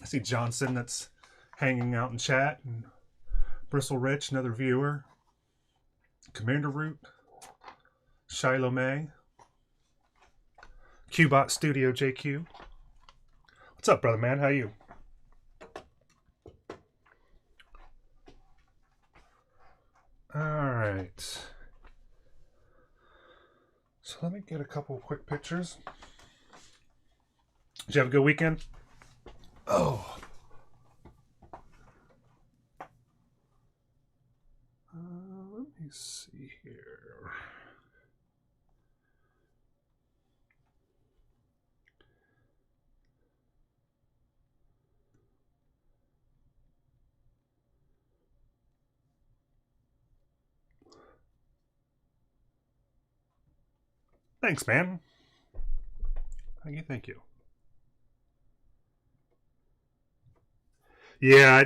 I see Johnson that's hanging out in chat, and Bristle Rich, another viewer. Commander Root, Shiloh May, Qbot Studio JQ. What's up, brother man? How you? All right. So let me get a couple of quick pictures. Did you have a good weekend? Oh. Let me see here. Thanks, man. Thank you. Yeah,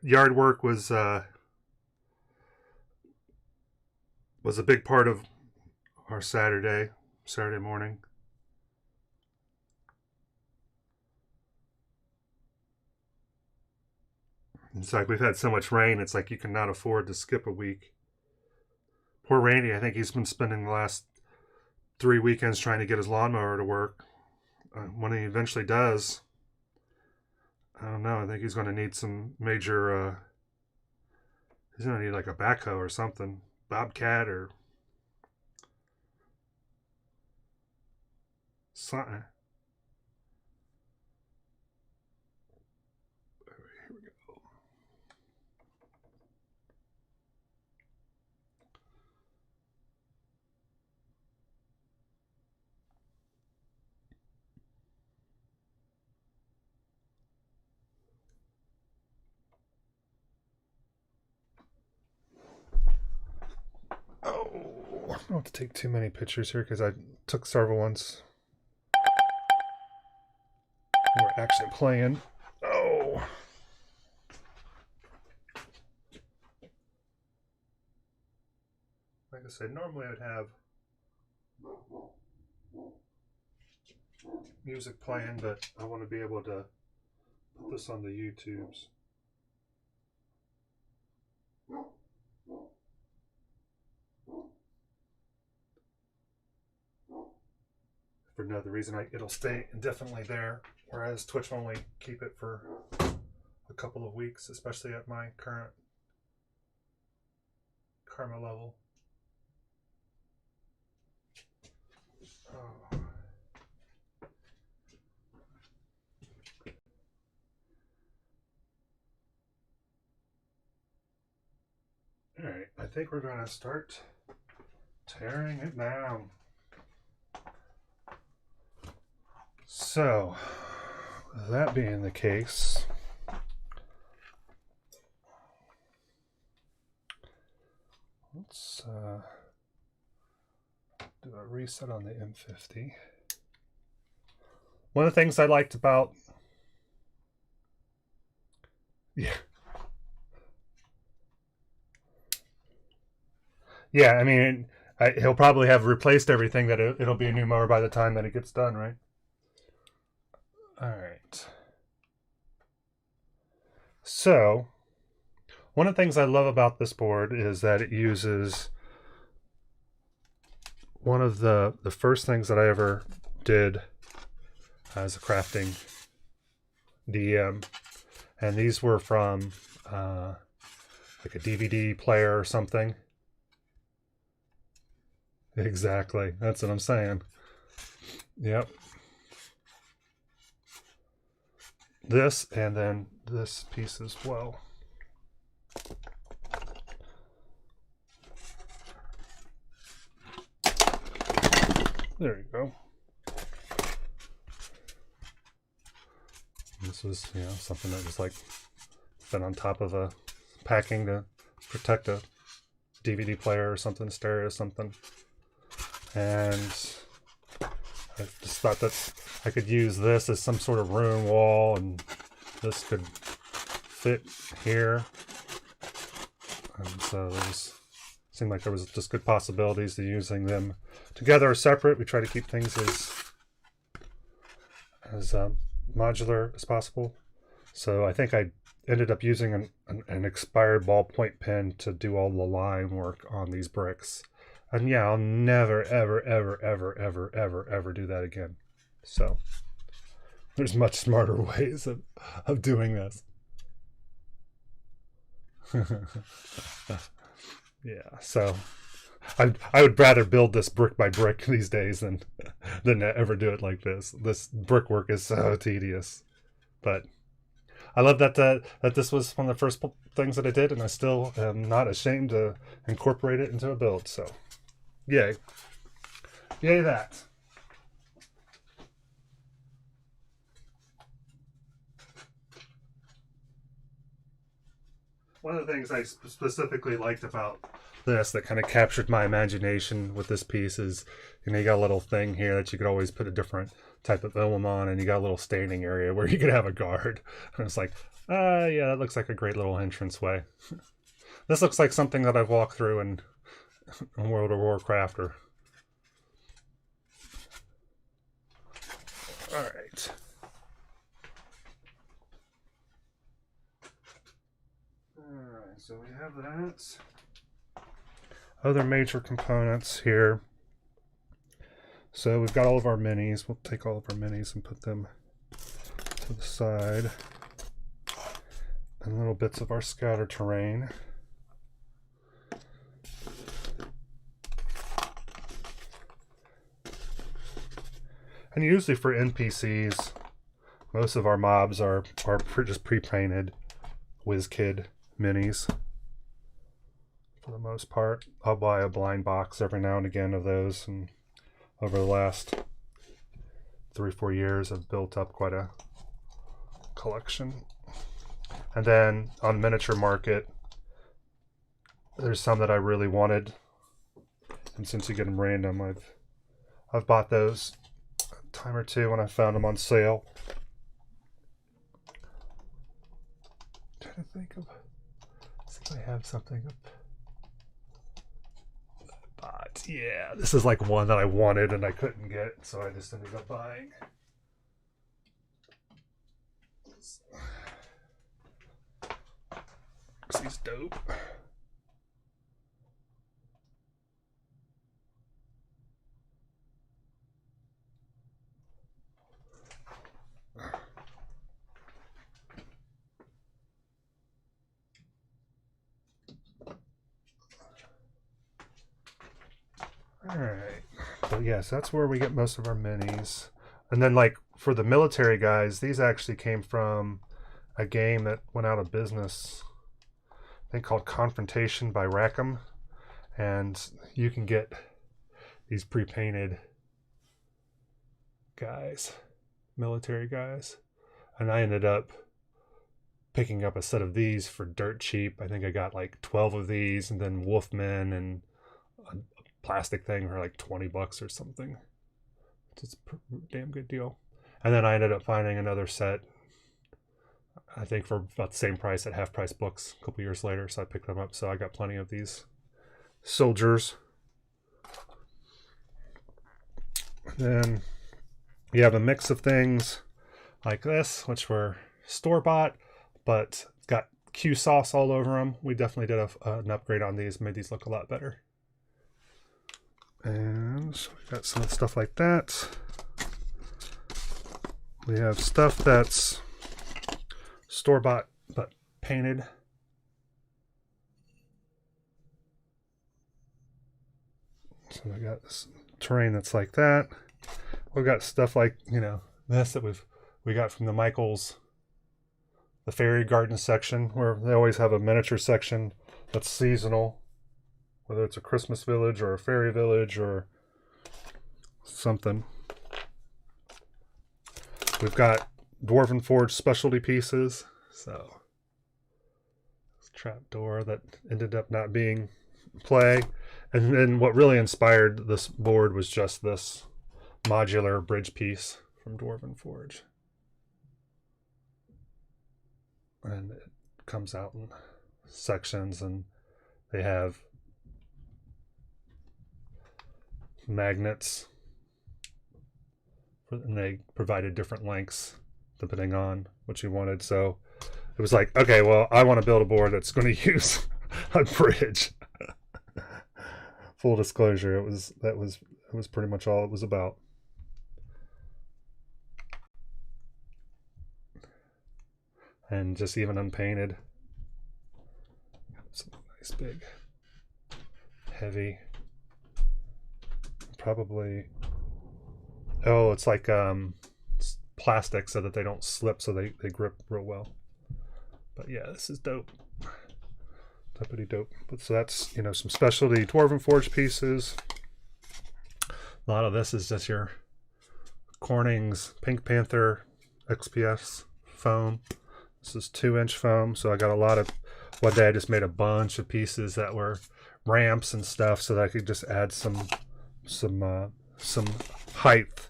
yard work was a big part of our Saturday morning. It's like we've had so much rain, it's like you cannot afford to skip a week. Poor Randy, I think he's been spending the last 3 weekends trying to get his lawnmower to work. When he eventually does, I don't know, I think he's going to need some major, he's going to need like a backhoe or something. Bobcat or something. Here we go. Oh, I don't have to take too many pictures here because I took several ones. We're actually playing. Oh. Like I said, normally I would have music playing, but I want to be able to put this on the YouTubes. For no other reason, it'll stay indefinitely there, whereas Twitch will only keep it for a couple of weeks, especially at my current karma level. Oh. Alright, I think we're going to start tearing it down. So, that being the case, let's do a reset on the M50. One of the things I liked about... Yeah, I mean, he'll probably have replaced everything, that it'll be a new mower by the time that it gets done, right? Alright. So, one of the things I love about this board is that it uses one of the first things that I ever did as a crafting DM. And these were from like a DVD player or something. Exactly. That's what I'm saying. Yep. This and then this piece as well. There you go. This was, you know, something that was like fit on top of a packing to protect a DVD player or something, stereo or something. And I just thought that I could use this as some sort of room wall, and this could fit here. And so it seemed like there was just good possibilities to using them together or separate. We try to keep things as modular as possible. So I think I ended up using an expired ballpoint pen to do all the line work on these bricks. And yeah, I'll never, ever, ever, ever, ever, ever, ever do that again. So there's much smarter ways of doing this. Yeah, so I would rather build this brick by brick these days than ever do it like this. This brickwork is so tedious. But I love that this was one of the first things that I did, and I still am not ashamed to incorporate it into a build. So, yay. Yay that. One of the things I specifically liked about this that kind of captured my imagination with this piece is, you know, you got a little thing here that you could always put a different type of emblem on, and you got a little staining area where you could have a guard. And it's like, yeah, that looks like a great little entranceway. This looks like something that I've walked through in World of Warcraft. Or all right. Alright, so we have that. Other major components here. So we've got all of our minis. We'll take all of our minis and put them to the side. And little bits of our scatter terrain. And usually for NPCs, most of our mobs are just pre-painted WizKid minis. For the most part, I'll buy a blind box every now and again of those, and over the last 3-4 years I've built up quite a collection. And then on Miniature Market, there's some that I really wanted, and since you get them random, I've bought those a time or two when I found them on sale. I'm trying to think of, see if I have something up But yeah, this is like one that I wanted and I couldn't get, so I just ended up buying. He's dope. Alright. But yes, that's where we get most of our minis. And then like for the military guys, these actually came from a game that went out of business. I think called Confrontation by Rackham. And you can get these pre-painted guys, military guys. And I ended up picking up a set of these for dirt cheap. I think I got like 12 of these, and then Wolfmen and a plastic thing for like $20 or something. It's a damn good deal. And then I ended up finding another set, I think for about the same price at Half Price Books a couple years later. So I picked them up. So I got plenty of these soldiers. Then you have a mix of things like this, which were store-bought, but got Q sauce all over them. We definitely did an upgrade on these, made these look a lot better. And so we got some stuff like that. We have stuff that's store-bought but painted. So we got this terrain that's like that. We've got stuff like, you know, this that we got from the Michaels, the fairy garden section, where they always have a miniature section that's seasonal, whether it's a Christmas village or a fairy village or something. We've got Dwarven Forge specialty pieces. So this trapdoor that ended up not being play. And then what really inspired this board was just this modular bridge piece from Dwarven Forge. And it comes out in sections, and they have magnets, and they provided different lengths depending on what you wanted. So it was like, okay, well, I want to build a board that's going to use a bridge. Full disclosure, it was pretty much all it was about. And just even unpainted. Something nice, big, heavy. Probably. Oh, it's like plastic so that they don't slip, so they grip real well. But yeah, this is dope. Pretty dope. But so that's, you know, some specialty Dwarven Forge pieces. A lot of this is just your Corning's Pink Panther XPS foam. This is 2-inch foam, so I got a lot of. One day I just made a bunch of pieces that were ramps and stuff, so that I could just add some height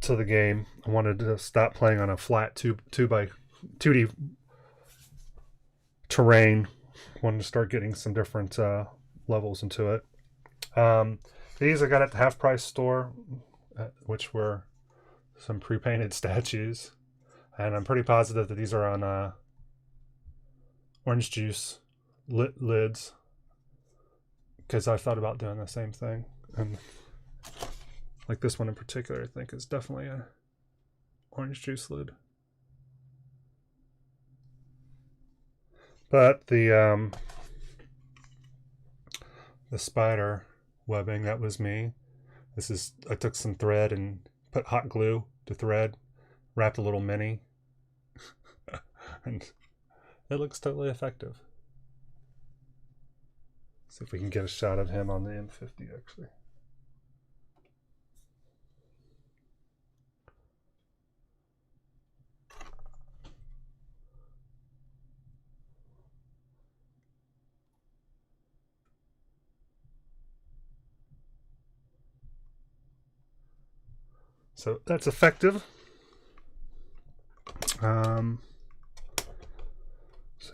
to the game. I wanted to stop playing on a flat 2D terrain. Wanted to start getting some different levels into it. These I got at the Half Price store, which were some pre-painted statues, and I'm pretty positive that these are on orange juice lids, because I've thought about doing the same thing. And like this one in particular, I think is definitely a orange juice lid. But the spider webbing, that was me. I took some thread and put hot glue to thread, wrapped a little mini, and it looks totally effective. See if we can get a shot of him on the M50 actually. So that's effective. So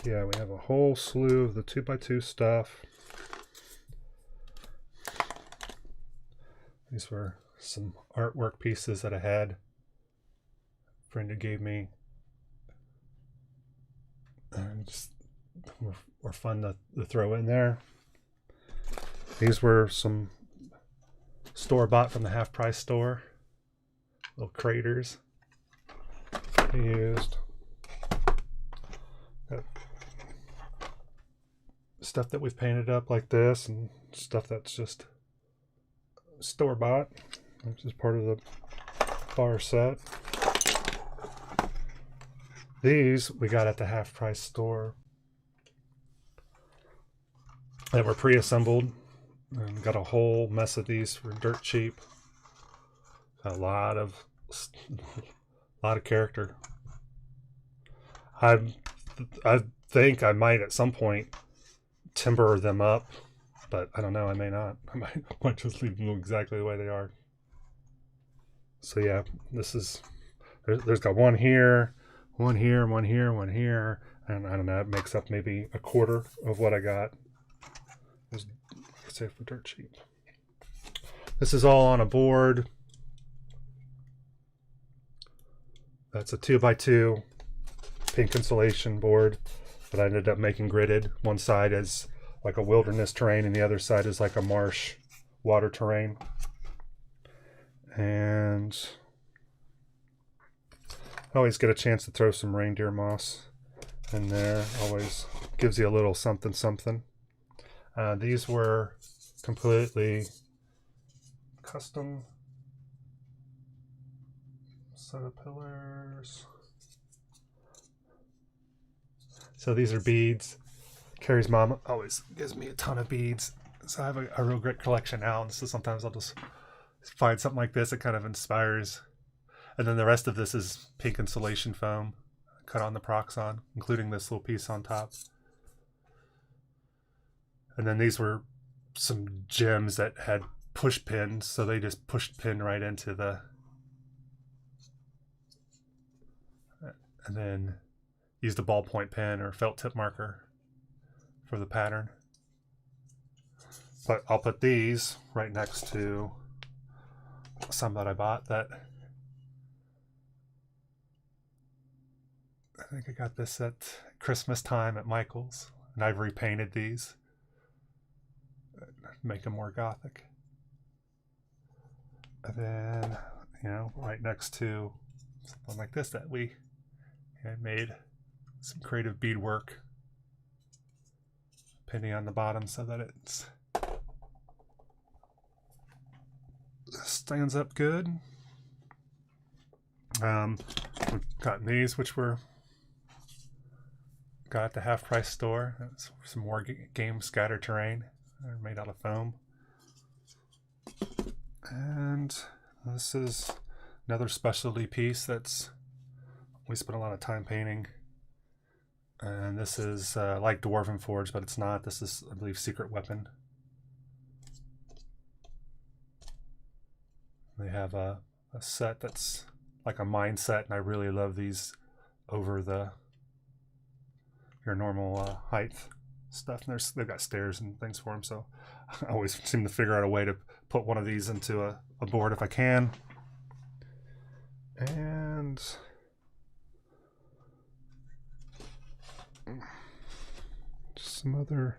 yeah, we have a whole slew of the 2x2 stuff. These were some artwork pieces that I had. A friend who gave me. And just were fun to throw in there. These were some store-bought from the half-price store. Little craters I used. Got stuff that we've painted up like this, and stuff that's just store-bought, which is part of the bar set. These we got at the half-price store that were pre-assembled, and got a whole mess of these for dirt cheap. A lot of character. I think I might at some point timber them up, but I don't know. I may not. I might just leave them exactly the way they are. So yeah, this is there's got one here, one here, one here, one here, and I don't know. It makes up maybe a quarter of what I got. Let's say for dirt cheap. This is all on a board. That's a 2x2 pink insulation board that I ended up making gridded. One side is like a wilderness terrain and the other side is like a marsh water terrain. And I always get a chance to throw some reindeer moss in there. Always gives you a little something something. These were completely custom set of pillars. So these are beads. Carrie's mom always gives me a ton of beads. So I have a real great collection now. So sometimes I'll just find something like this that kind of inspires. And then the rest of this is pink insulation foam cut on the Proxon, including this little piece on top. And then these were some gems that had push pins, so they just pushed pin right into the, and then used a ballpoint pen or felt tip marker for the pattern. But I'll put these right next to some that I bought that I think I got this at Christmas time at Michael's, and I've repainted these, make them more gothic. And then, you know, right next to something like this that we made some creative beadwork pinning on the bottom so that it stands up good. We've gotten these, which were got at the half-price store. That's some more game scatter terrain. They're made out of foam. And this is another specialty piece that's we spent a lot of time painting. And this is like Dwarven Forge, but it's not. This is, I believe, Secret Weapon. They have a set that's like a mine set, and I really love these over your normal height stuff. And they've got stairs and things for them, so I always seem to figure out a way to put one of these into a board if I can. And some other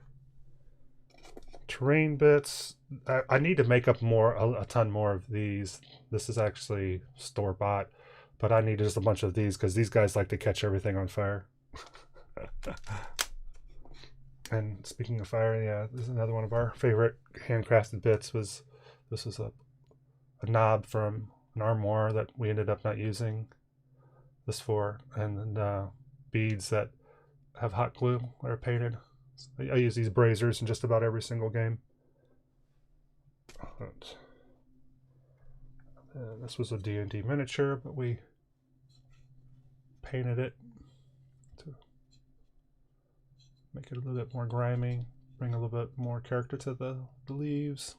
terrain bits. I need to make up a ton more of these. This is actually store-bought, but I need just a bunch of these because these guys like to catch everything on fire. And speaking of fire, yeah, this is another one of our favorite handcrafted bits. This was a knob from an armoire that we ended up not using this for, and beads that have hot glue that are painted. So I use these brazers in just about every single game. This was a D&D miniature, but we painted it to make it a little bit more grimy, bring a little bit more character to the leaves.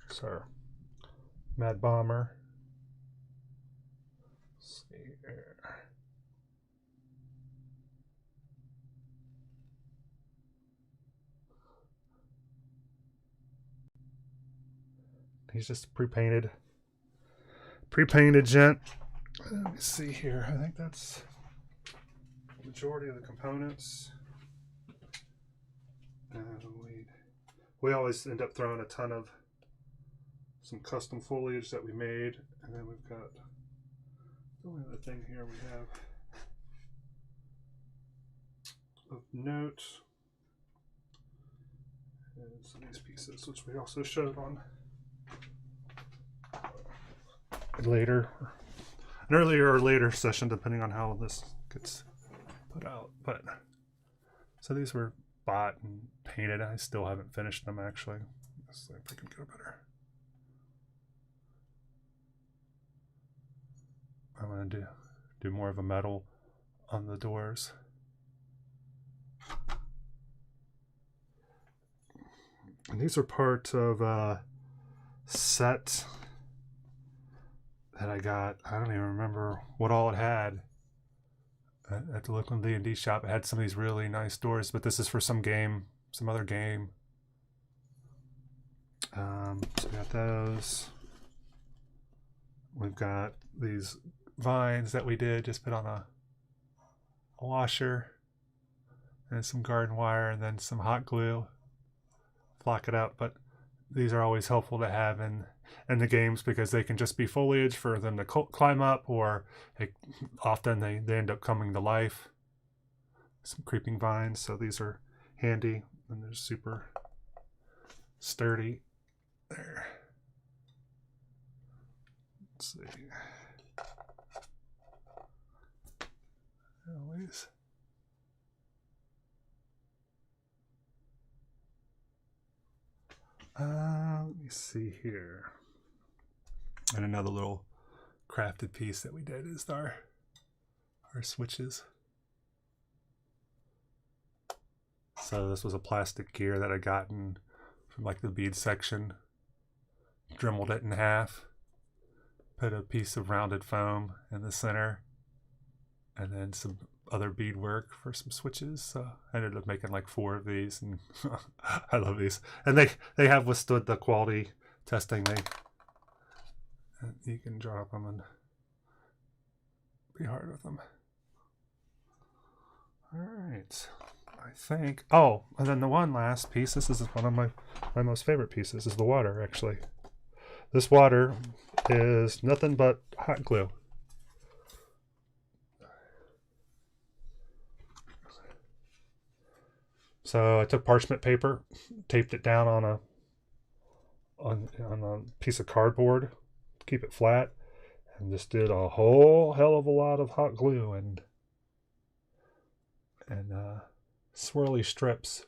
So, Mad Bomber. Let's see here. He's just pre-painted gent. Let me see here. I think that's the majority of the components. We always end up throwing a ton of some custom foliage that we made, and then we've got the only other thing here we have of note is these pieces, which we also showed on later, an earlier or later session, depending on how this gets put out. But so these were bought and painted. I still haven't finished them actually. Let's see if I can go better. I'm gonna do more of a metal on the doors. And these are part of a set that I got. I don't even remember what all it had at the local D&D shop. It had some of these really nice doors, but this is for some other game. So we got those. We've got these vines that we did, just put on a washer and some garden wire and then some hot glue. Block it out, but these are always helpful to have in the games because they can just be foliage for them to climb up, or often they end up coming to life. Some creeping vines, so these are handy and they're super sturdy. There. Let's see. Always. Let me see here. And another little crafted piece that we did is our switches. So this was a plastic gear that I gotten from like the bead section. Dremeled it in half. Put a piece of rounded foam in the center. And then some other beadwork for some switches. So I ended up making like 4 of these, and I love these. And they have withstood the quality testing. You can drop them and be hard with them. All right, I think. Oh, and then the one last piece. This is one of my most favorite pieces. Is the water actually. This water is nothing but hot glue. So I took parchment paper, taped it down on a piece of cardboard to keep it flat, and just did a whole hell of a lot of hot glue and swirly strips,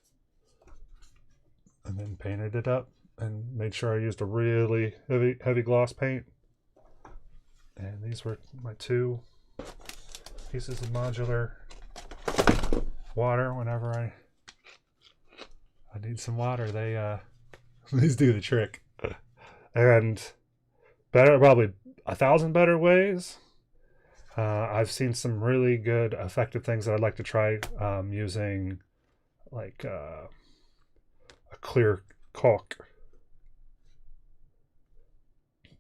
and then painted it up and made sure I used a really heavy gloss paint. And these were my 2 pieces of modular water. Whenever I need some water, these do the trick. And better, probably 1,000 better ways. I've seen some really good effective things that I'd like to try, using like a clear caulk,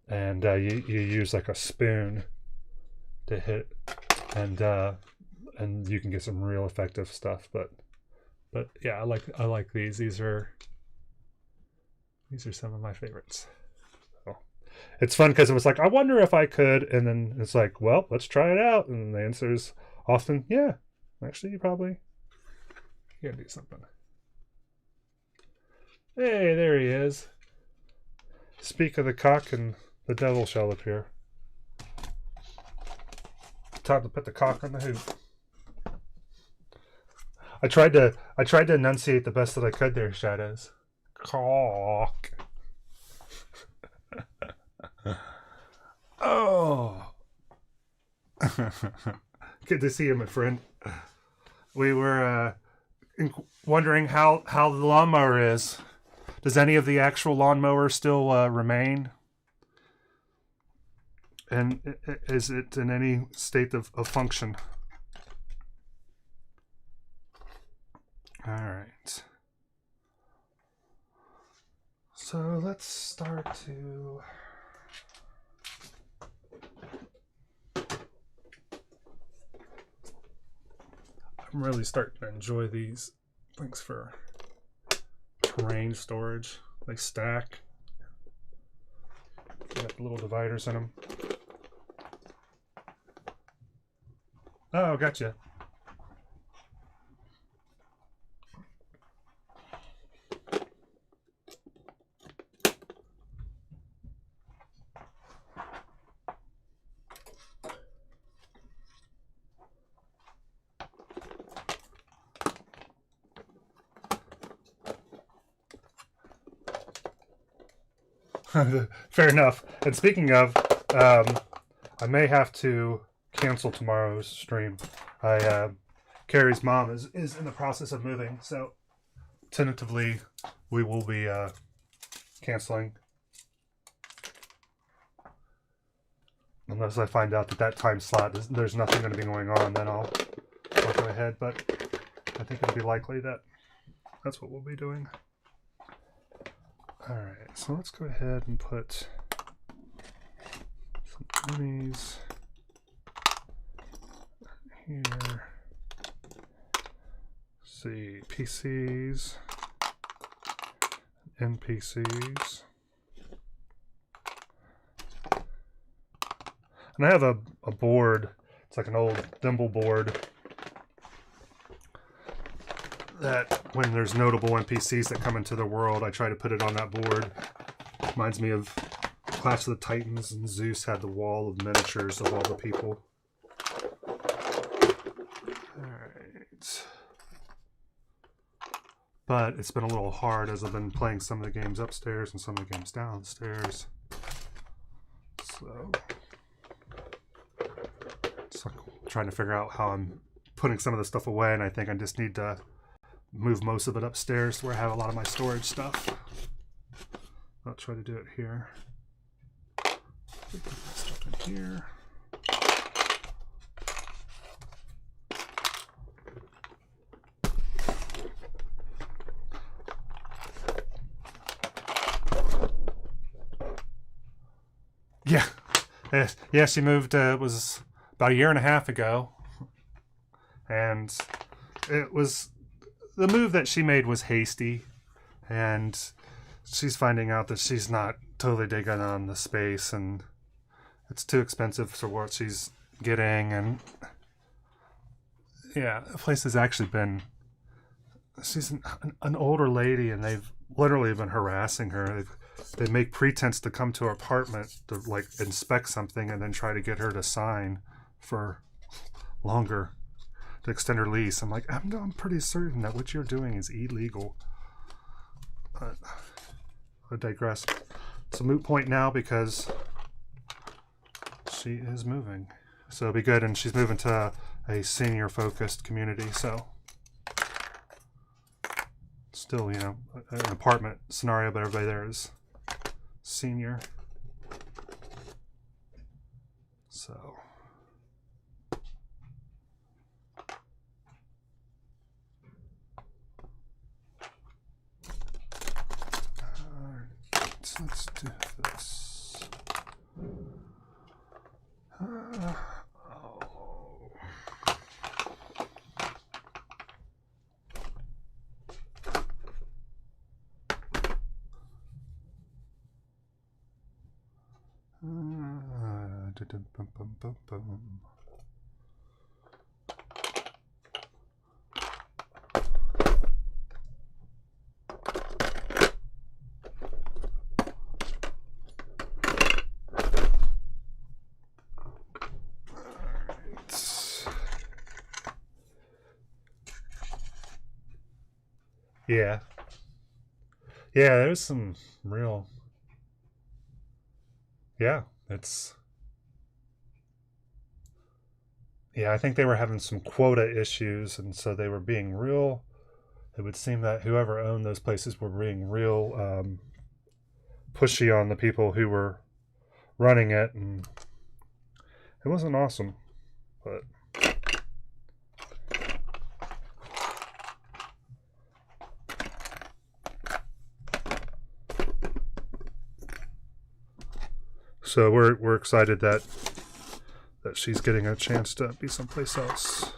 and you use like a spoon to hit, and you can get some real effective stuff. But yeah, I like these. These are some of my favorites. So it's fun because it was like, I wonder if I could, and then it's like, well, let's try it out. And the answer is often, yeah, actually you probably can do something. Hey, there he is. Speak of the cock, and the devil shall appear. Time to put the cock on the hoop. I tried to enunciate the best that I could there, Shadows. Cock. Oh. Good to see you, my friend. We were wondering how the lawnmower is. Does any of the actual lawnmower still remain? And is it in any state of function? All right. So let's start to... I'm really starting to enjoy these things for terrain storage. They stack. They got little dividers in them. Oh, gotcha. Fair enough. And speaking of, I may have to cancel tomorrow's stream. Carrie's mom is in the process of moving, so tentatively we will be canceling. Unless I find out that time slot there's nothing going to be going on, then I'll go ahead. But I think it'll be likely that that's what we'll be doing. All right, so let's go ahead and put some minis here. See, PCs, NPCs. And I have a board, it's like an old thimble board, that when there's notable NPCs that come into the world, I try to put it on that board. Reminds me of Clash of the Titans, and Zeus had the wall of miniatures of all the people. Alright. But it's been a little hard as I've been playing some of the games upstairs and some of the games downstairs. So, it's like trying to figure out how I'm putting some of the stuff away, and I think I just need to move most of it upstairs where I have a lot of my storage stuff. I'll try to do it here. Put that stuff in here. Yeah, she moved, it was about 1.5 years ago. And it was, the move that she made was hasty. And she's finding out that she's not totally digging on the space, and it's too expensive for what she's getting. And yeah, the place has actually been, she's an older lady, and they've literally been harassing her. They make pretense to come to her apartment to like inspect something and then try to get her to sign for longer to extend her lease. I'm like, I'm pretty certain that what you're doing is illegal. But I digress. It's a moot point now because she is moving. So it'll be good, and she's moving to a senior focused community, so still, you know, an apartment scenario, but everybody there is senior. So let's do this. Yeah. Yeah, there's some real... Yeah, it's... Yeah, I think they were having some quota issues, and so they were being real... It would seem that whoever owned those places were being real pushy on the people who were running it, and it wasn't awesome, but... So we're excited that she's getting a chance to be someplace else.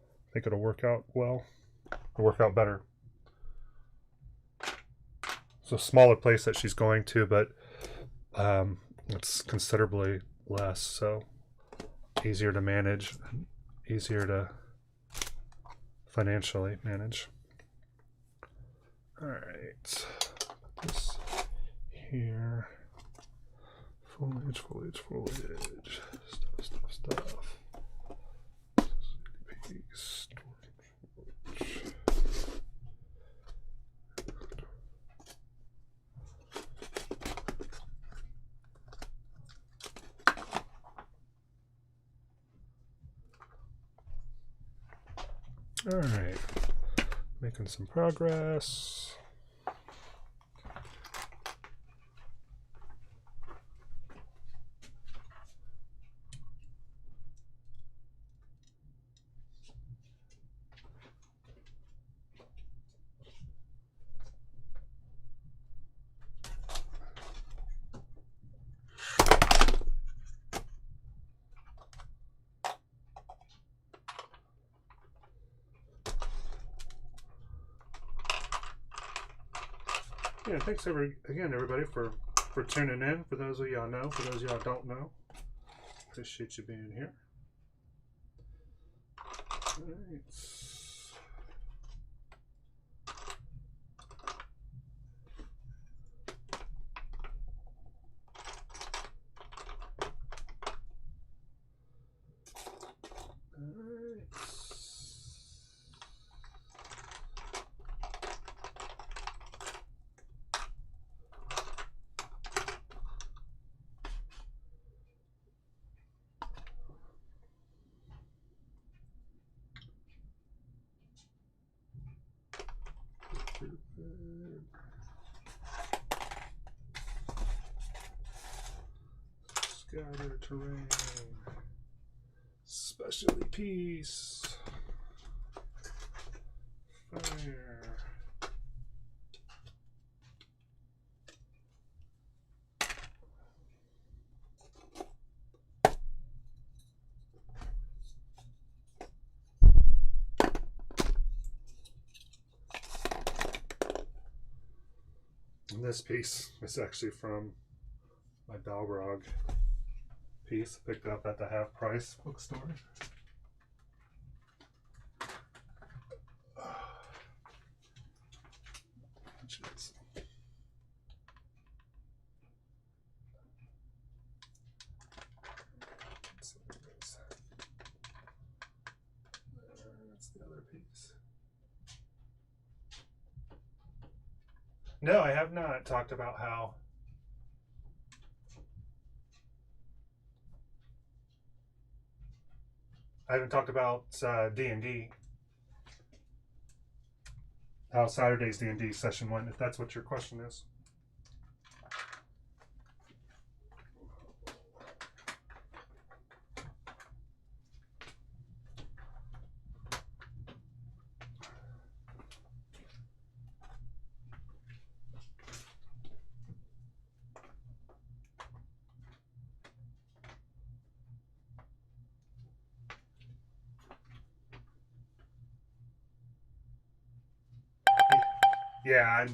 I think it'll work out well. It'll work out better. It's a smaller place that she's going to, but it's considerably less, so easier to manage, easier to financially manage. All right, put this here. Foliage, foliage, foliage. Stuff. Peace. All right, making some progress. Yeah, thanks again, everybody, for tuning in. For those of y'all know, for those of y'all don't know, appreciate you being here. All right. Scatter terrain. Specialty piece. Fire. And this piece is actually from my Balrog piece. I picked it up at the half price bookstore. That's the other piece. No, I have not talked about how I haven't talked about D&D. How Saturday's D&D session went, if that's what your question is. Yeah,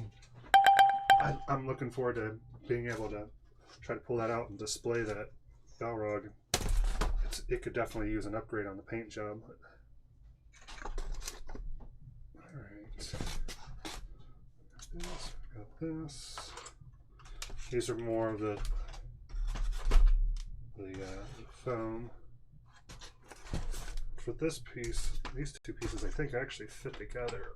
I'm looking forward to being able to try to pull that out and display that Balrog. It could definitely use an upgrade on the paint job. All right, got this. These are more of the foam. For this piece, these two pieces I think actually fit together.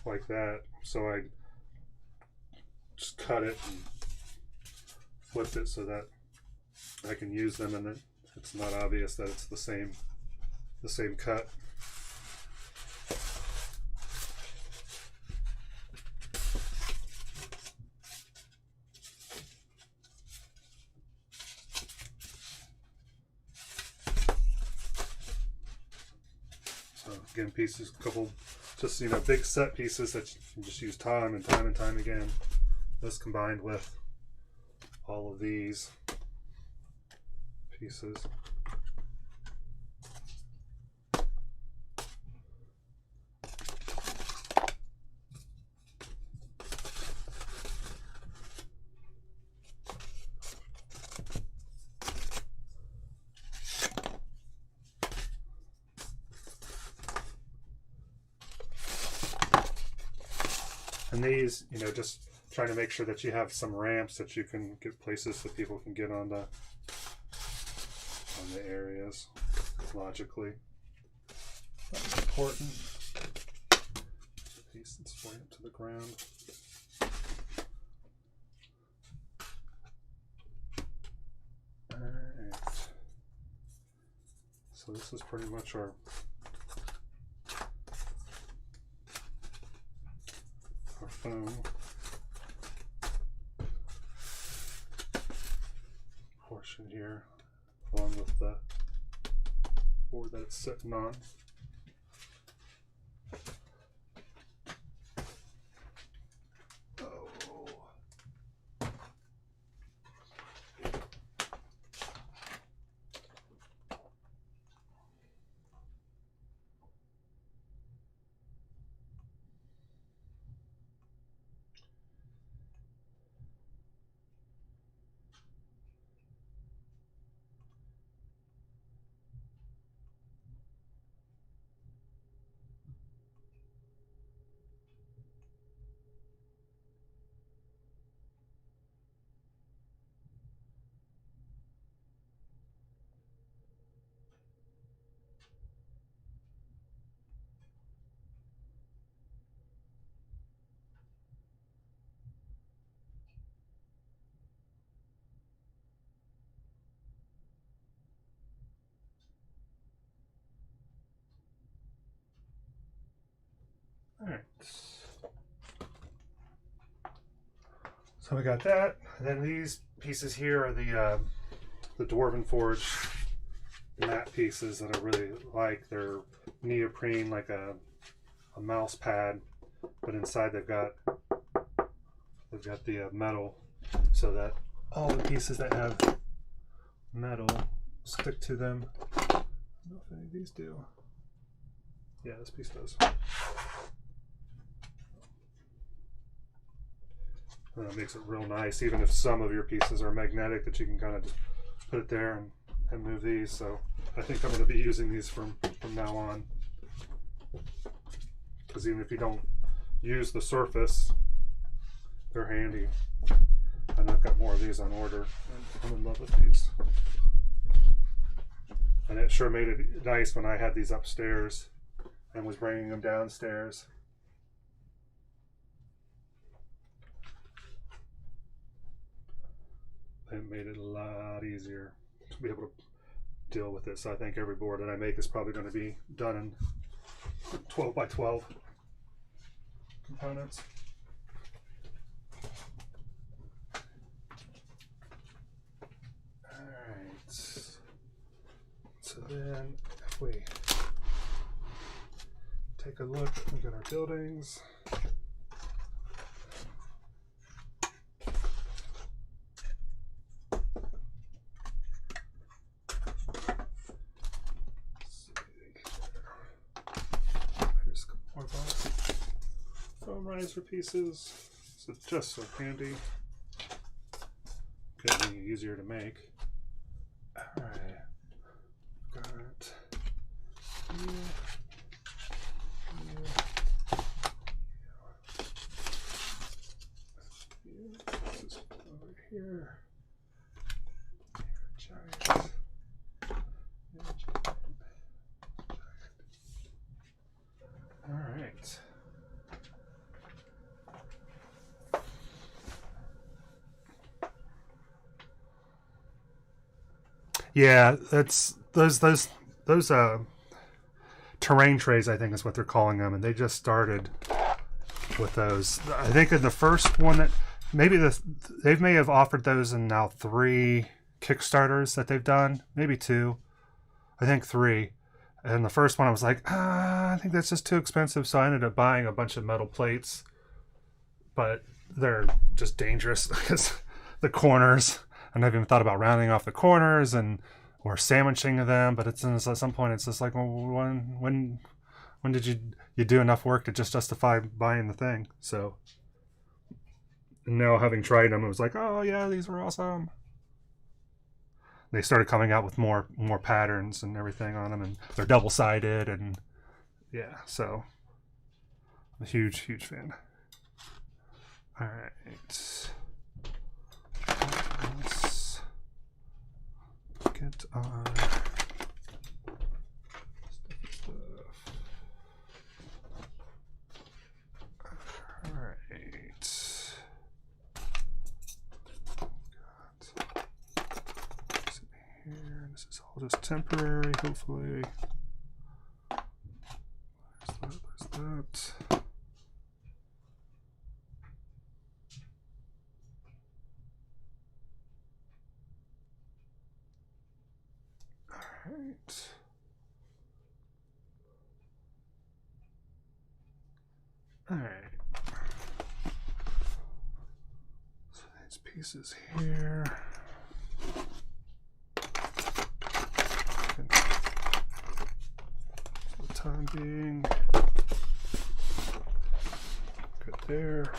Like that, so I just cut it and flipped it so that I can use them, and then it's not obvious that it's the same cut. So Again, pieces, a couple, just, you know, big set pieces that you can just use time and time and time again. This combined with all of these pieces. And these, you know, just trying to make sure that you have some ramps that you can get places that people can get on the areas logically. That's important. Piece that's pointing to the ground. Alright. So this is pretty much our foam portion here, along with the board that it's sitting on. Alright, so we got that. And then these pieces here are the Dwarven Forge mat pieces that I really like. They're neoprene, like a mouse pad, but inside they've got the metal, so that all the pieces that have metal stick to them. I don't know if any of these do. Yeah, this piece does. And that makes it real nice, even if some of your pieces are magnetic, that you can kind of just put it there and move these. So I think I'm going to be using these from now on, because even if you don't use the surface, they're handy. And I've got more of these on order, and I'm in love with these. And it sure made it nice when I had these upstairs and was bringing them downstairs. It made it a lot easier to be able to deal with it. So I think every board that I make is probably going to be done in 12 by 12 components. Alright, so then if we take a look at our buildings. Foam riser pieces. So it's just so handy. Getting easier to make. Alright. Got here. This is over here. Giant. Alright. Yeah, that's those terrain trays, I think is what they're calling them, and they just started with those. I think in the first one that they may have offered those in now 3 Kickstarters that they've done, maybe 2, I think 3, And the first one I was like, I think that's just too expensive. So I ended up buying a bunch of metal plates, but they're just dangerous because the corners, and I've even thought about rounding off the corners or sandwiching them. But it's at some point it's just like, well, when did you do enough work to just justify buying the thing? So now having tried them, it was like, oh yeah, these are awesome. They started coming out with more patterns and everything on them, and they're double-sided, and yeah, so I'm a huge fan. All right, let's get on stuff. All right. Here. This is all just temporary, hopefully. There's that. Alright. Alright. So these pieces here. For the time being. Good there.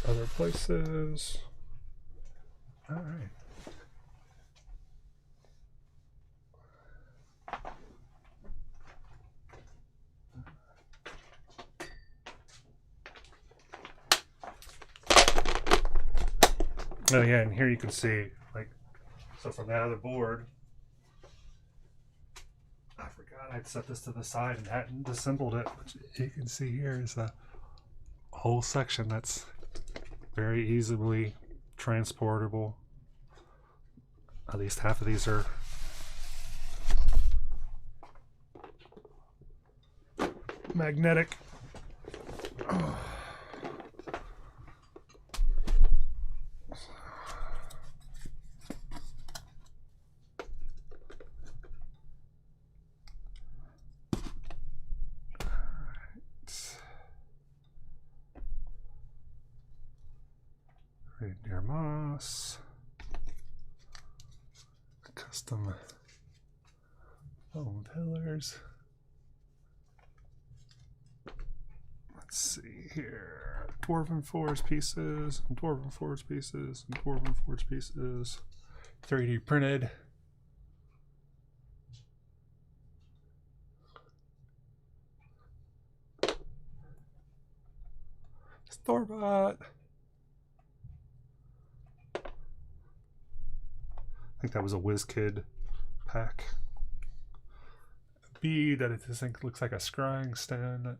Other places. All right. Oh yeah, and here you can see, like, so from that other board, I forgot I'd set this to the side and hadn't assembled it. Which you can see here is a whole section that's very easily transportable. At least half of these are magnetic. Oh. Reindeer moss, custom foam pillars. Let's see here. Dwarven forest pieces, dwarven forest pieces, dwarven forest pieces. 3D printed. Store-bought. I think that was a WizKid pack. A bead that I just think looks like a scrying stone that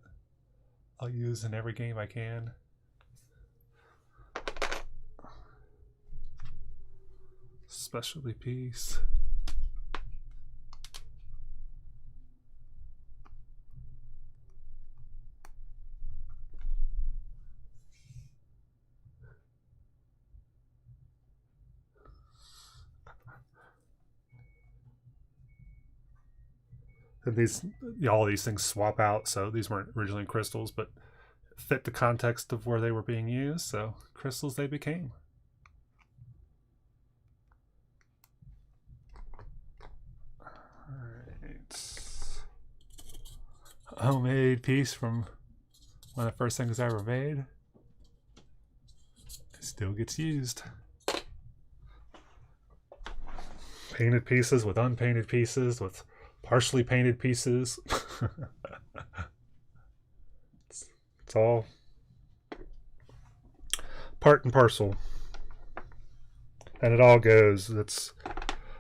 I'll use in every game I can. Specialty piece. And these, all these things swap out, so these weren't originally crystals, but fit the context of where they were being used, so crystals they became. Alright. Homemade piece from one of the first things I ever made. It still gets used. Painted pieces with unpainted pieces with partially painted pieces. It's all part and parcel, and it all goes. It's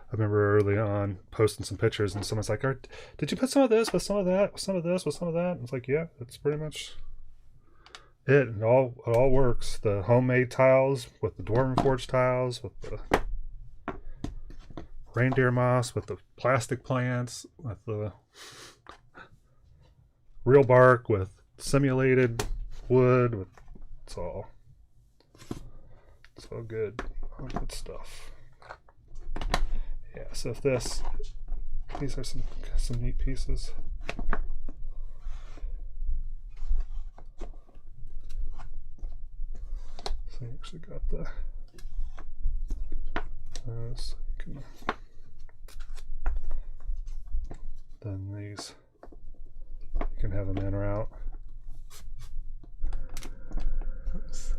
I remember early on posting some pictures, and someone's like, "Did you put some of this with some of that, with some of this, with some of that?" And it's like, yeah, that's pretty much it. It all works. The homemade tiles with the Dwarven Forge tiles, with the reindeer moss, with the plastic plants, with the real bark, with simulated wood. With it's all good. All good stuff. Yeah. So if these are some neat pieces. So you actually got the so you can then these you can have them in or out. Oops.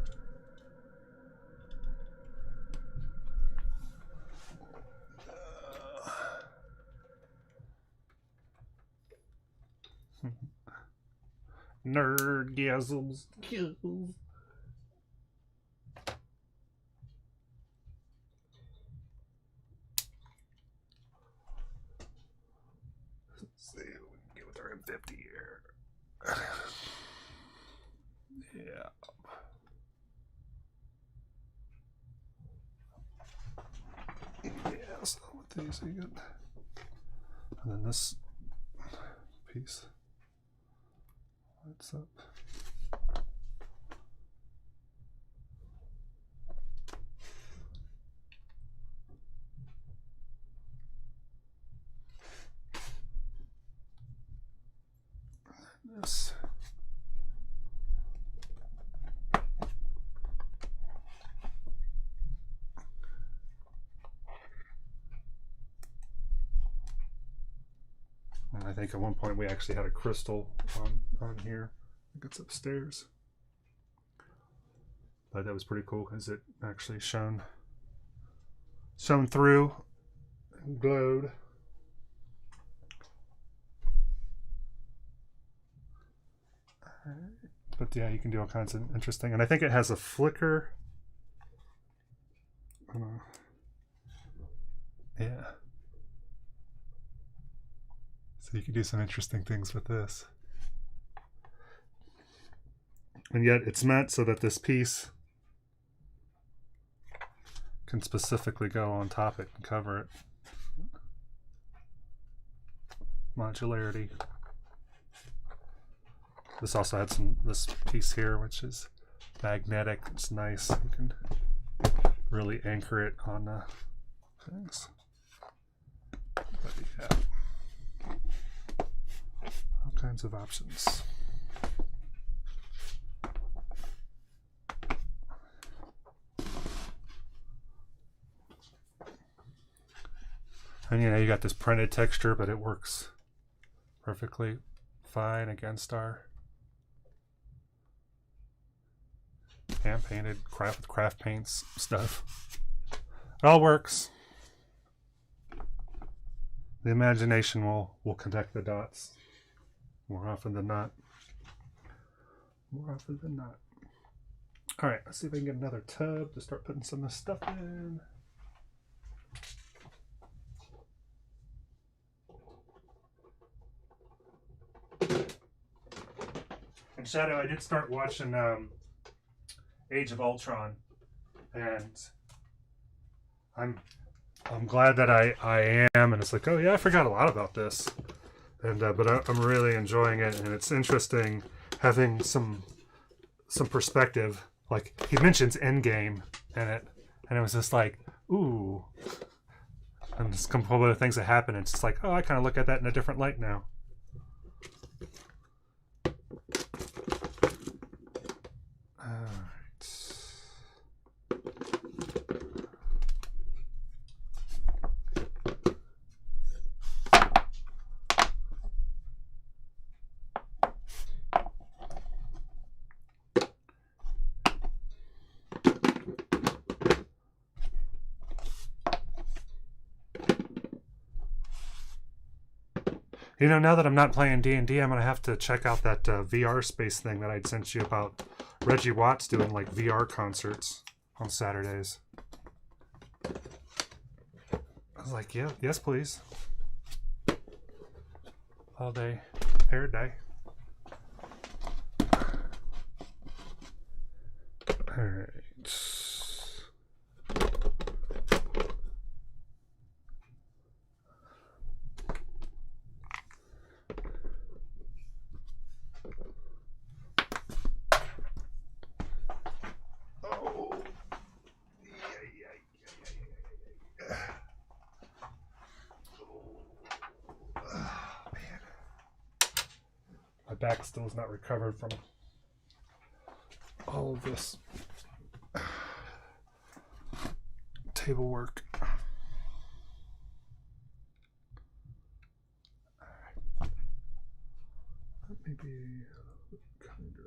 Nerdgasms. Let's see what we can get with our M50 here. Yeah. Yeah, so with these you get, and then this piece lights up. This. And I think at one point we actually had a crystal on here. I think it's upstairs. But that was pretty cool because it actually shone through and glowed. But yeah, you can do all kinds of interesting, and I think it has a flicker. Yeah. So you can do some interesting things with this. And yet it's meant so that this piece can specifically go on top it and cover it. Modularity. This also had this piece here, which is magnetic. It's nice. You can really anchor it on things. But yeah, all kinds of options. And you know, you got this printed texture, but it works perfectly fine against our hand painted craft paints stuff. It all works. The imagination will connect the dots more often than not. More often than not. All right, let's see if I can get another tub to start putting some of this stuff in. And Shadow, I did start watching Age of Ultron, and I'm glad that I am, and it's like, oh yeah, I forgot a lot about this, and but I'm really enjoying it, and it's interesting having some perspective. Like he mentions Endgame in it, and it was just like, ooh, and just a couple of things that happen. It's just like, oh, I kind of look at that in a different light now. You know, now that I'm not playing D&D, I'm going to have to check out that VR space thing that I'd sent you about Reggie Watts doing like VR concerts on Saturdays. I was like, yeah, yes, please. All day, hair day. All right. Oh, man. My back still is not recovered from all of this table work. Maybe kinder.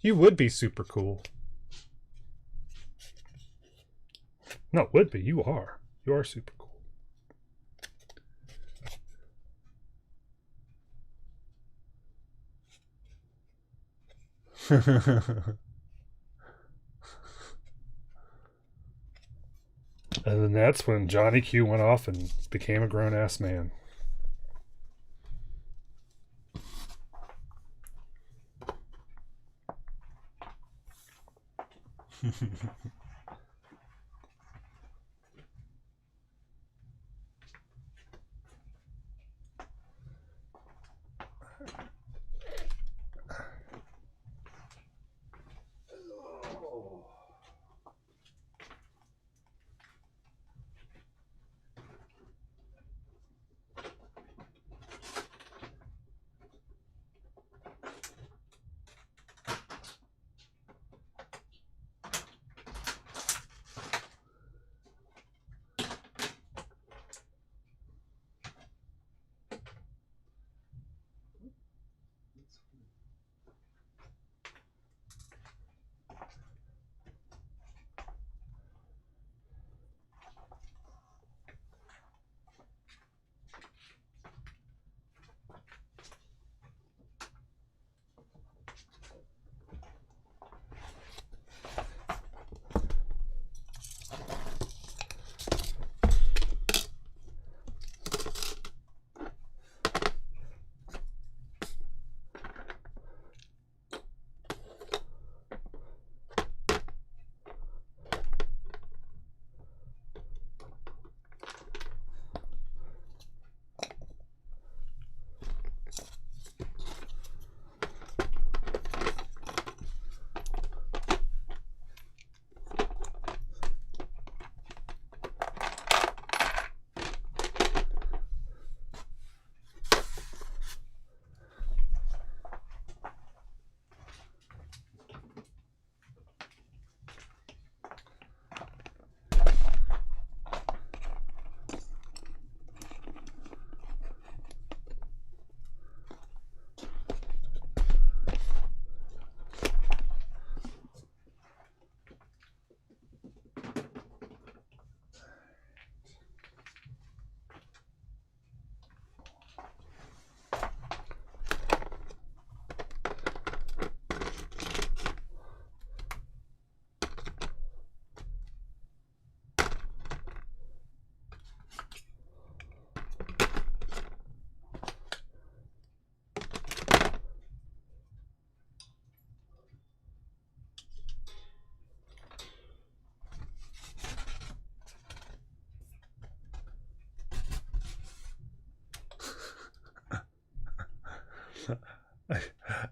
You would be super cool. No, would be. You are. You are super cool. And then that's when Johnny Q went off and became a grown-ass man.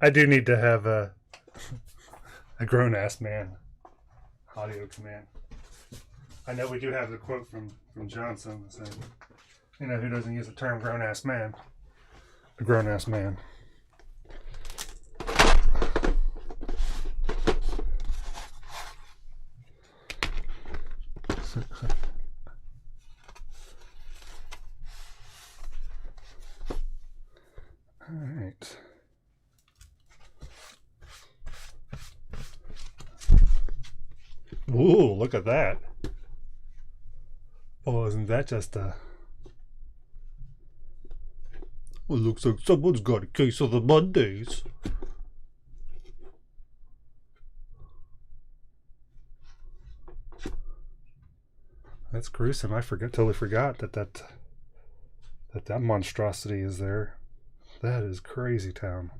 I do need to have a grown-ass man audio command. I know we do have the quote from Johnson saying, you know, who doesn't use the term grown-ass man? A grown-ass man. All right. Ooh, look at that. Oh, isn't that just a... Well, looks like someone's got a case of the Mondays. That's gruesome. I totally forgot that monstrosity is there. That is crazy town.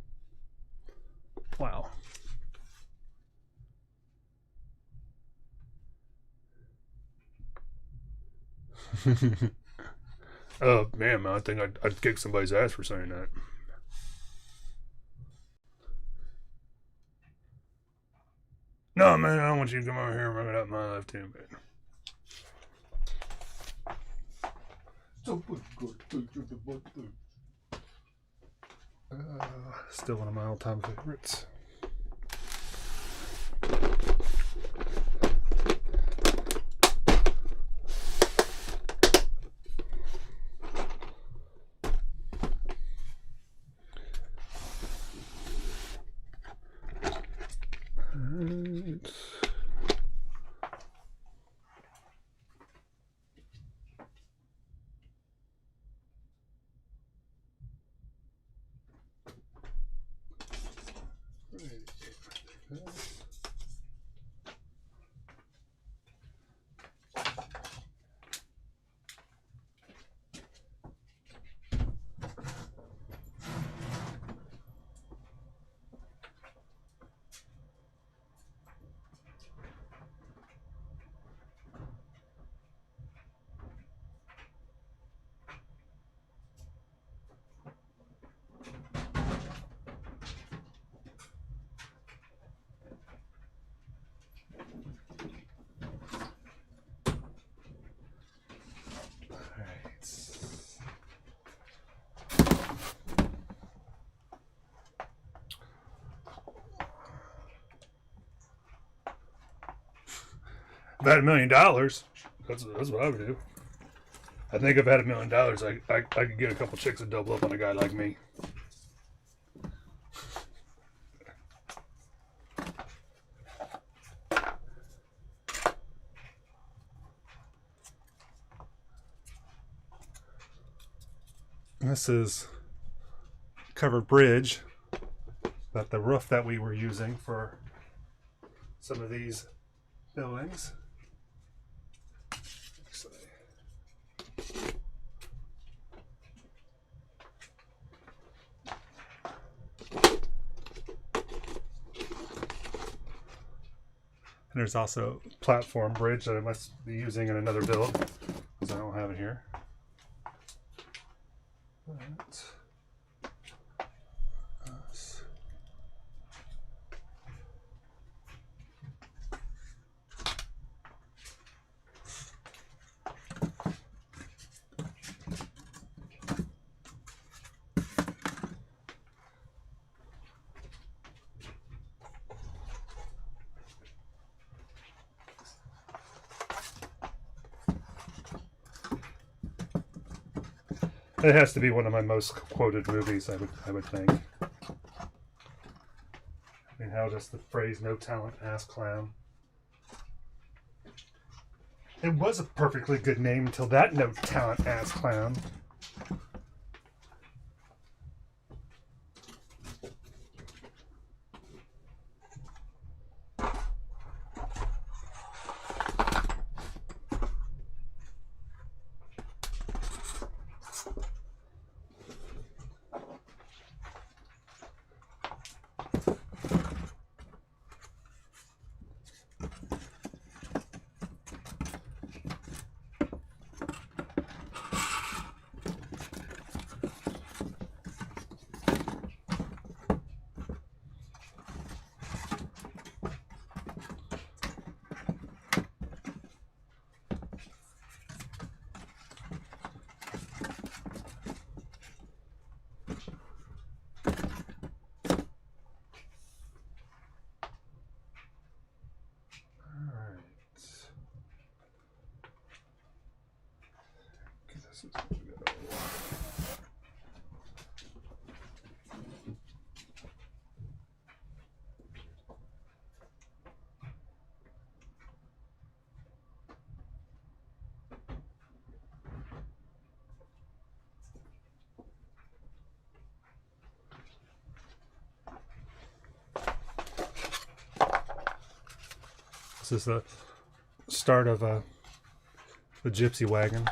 Wow. Oh man, I think I'd kick somebody's ass for saying that. No, man, I don't want you to come over here and rub it up my left hand, man. Still one of my all-time favorites. If I had $1 million, that's what I would do. I think if I had $1 million, I could get a couple chicks to double up on a guy like me. This is covered bridge, that the roof that we were using for some of these buildings. And there's also a platform bridge that I must be using in another build, because I don't have it here. But, it has to be one of my most quoted movies, I would think. I mean, how just the phrase "no talent, ass clown." It was a perfectly good name until that "no talent, ass clown." This is the start of the gypsy wagon.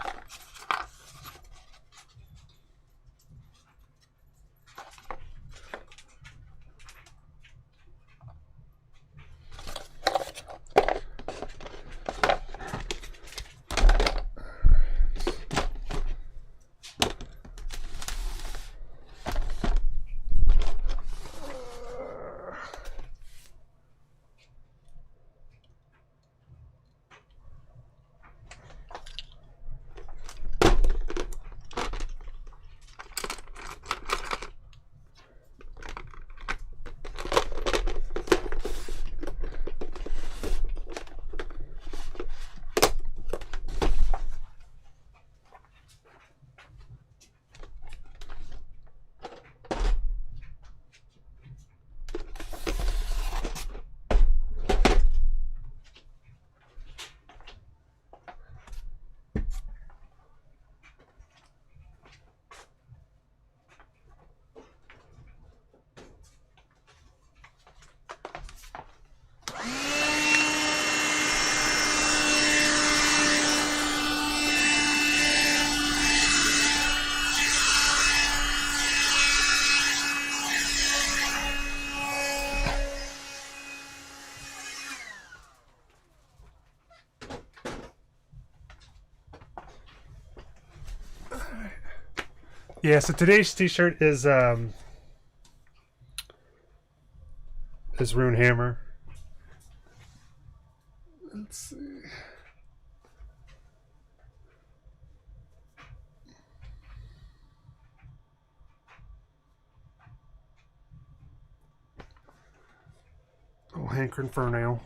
Yeah, so today's t-shirt is Rune Hammer. Let's see. Oh, hankering for a nail.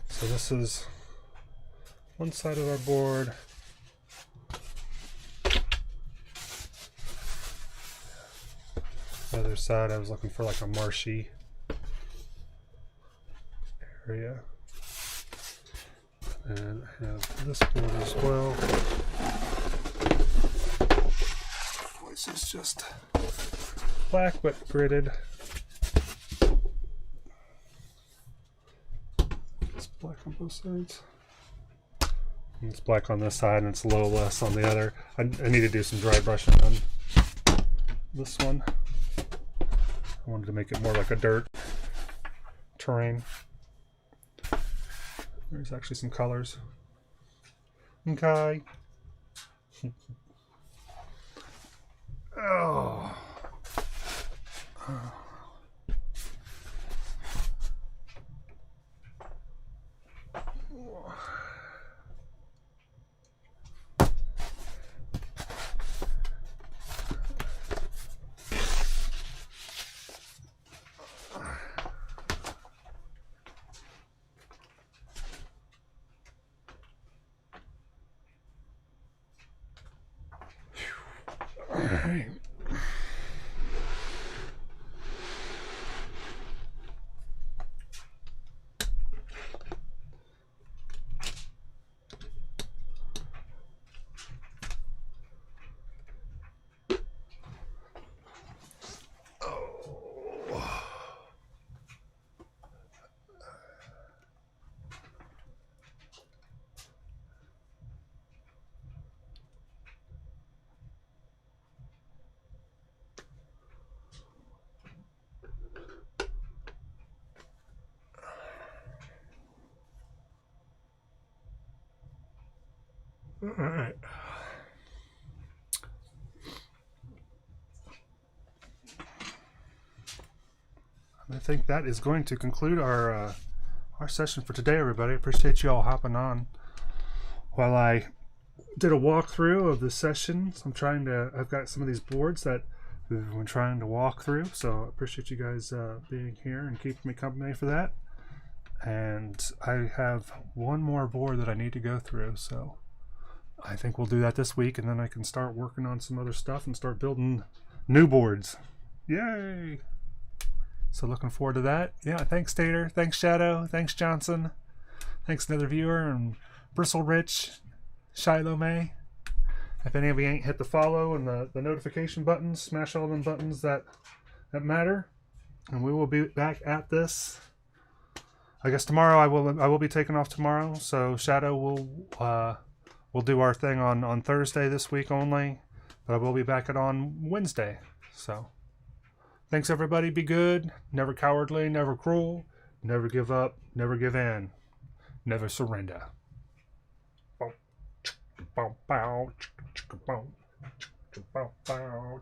So this is one side of our board. The other side, I was looking for like a marshy area. And I have this board as well. This is just black but gridded. It's black on both sides. And it's black on this side and it's a little less on the other. I need to do some dry brushing on this one. I wanted to make it more like a dirt terrain. There's actually some colors. Okay. Oh. Alright. All right. I think that is going to conclude our session for today, everybody. I appreciate you all hopping on while I did a walkthrough of the sessions. I've got some of these boards that we've been trying to walk through, so I appreciate you guys being here and keeping me company for that. and I have one more board that I need to go through, so I think we'll do that this week, and then I can start working on some other stuff and start building new boards. Yay! So looking forward to that. Yeah, thanks Tater, thanks Shadow, thanks Johnson, thanks another viewer, and Bristle Rich, Shiloh May. If any of you ain't hit the follow and the notification buttons, smash all them buttons that matter. And we will be back at this. I guess tomorrow I will be taking off tomorrow, so Shadow will do our thing on Thursday this week only, but I will be back on Wednesday. So thanks everybody. Be good. Never cowardly. Never cruel. Never give up. Never give in. Never surrender. Bow, bow, bow, bow, bow, bow.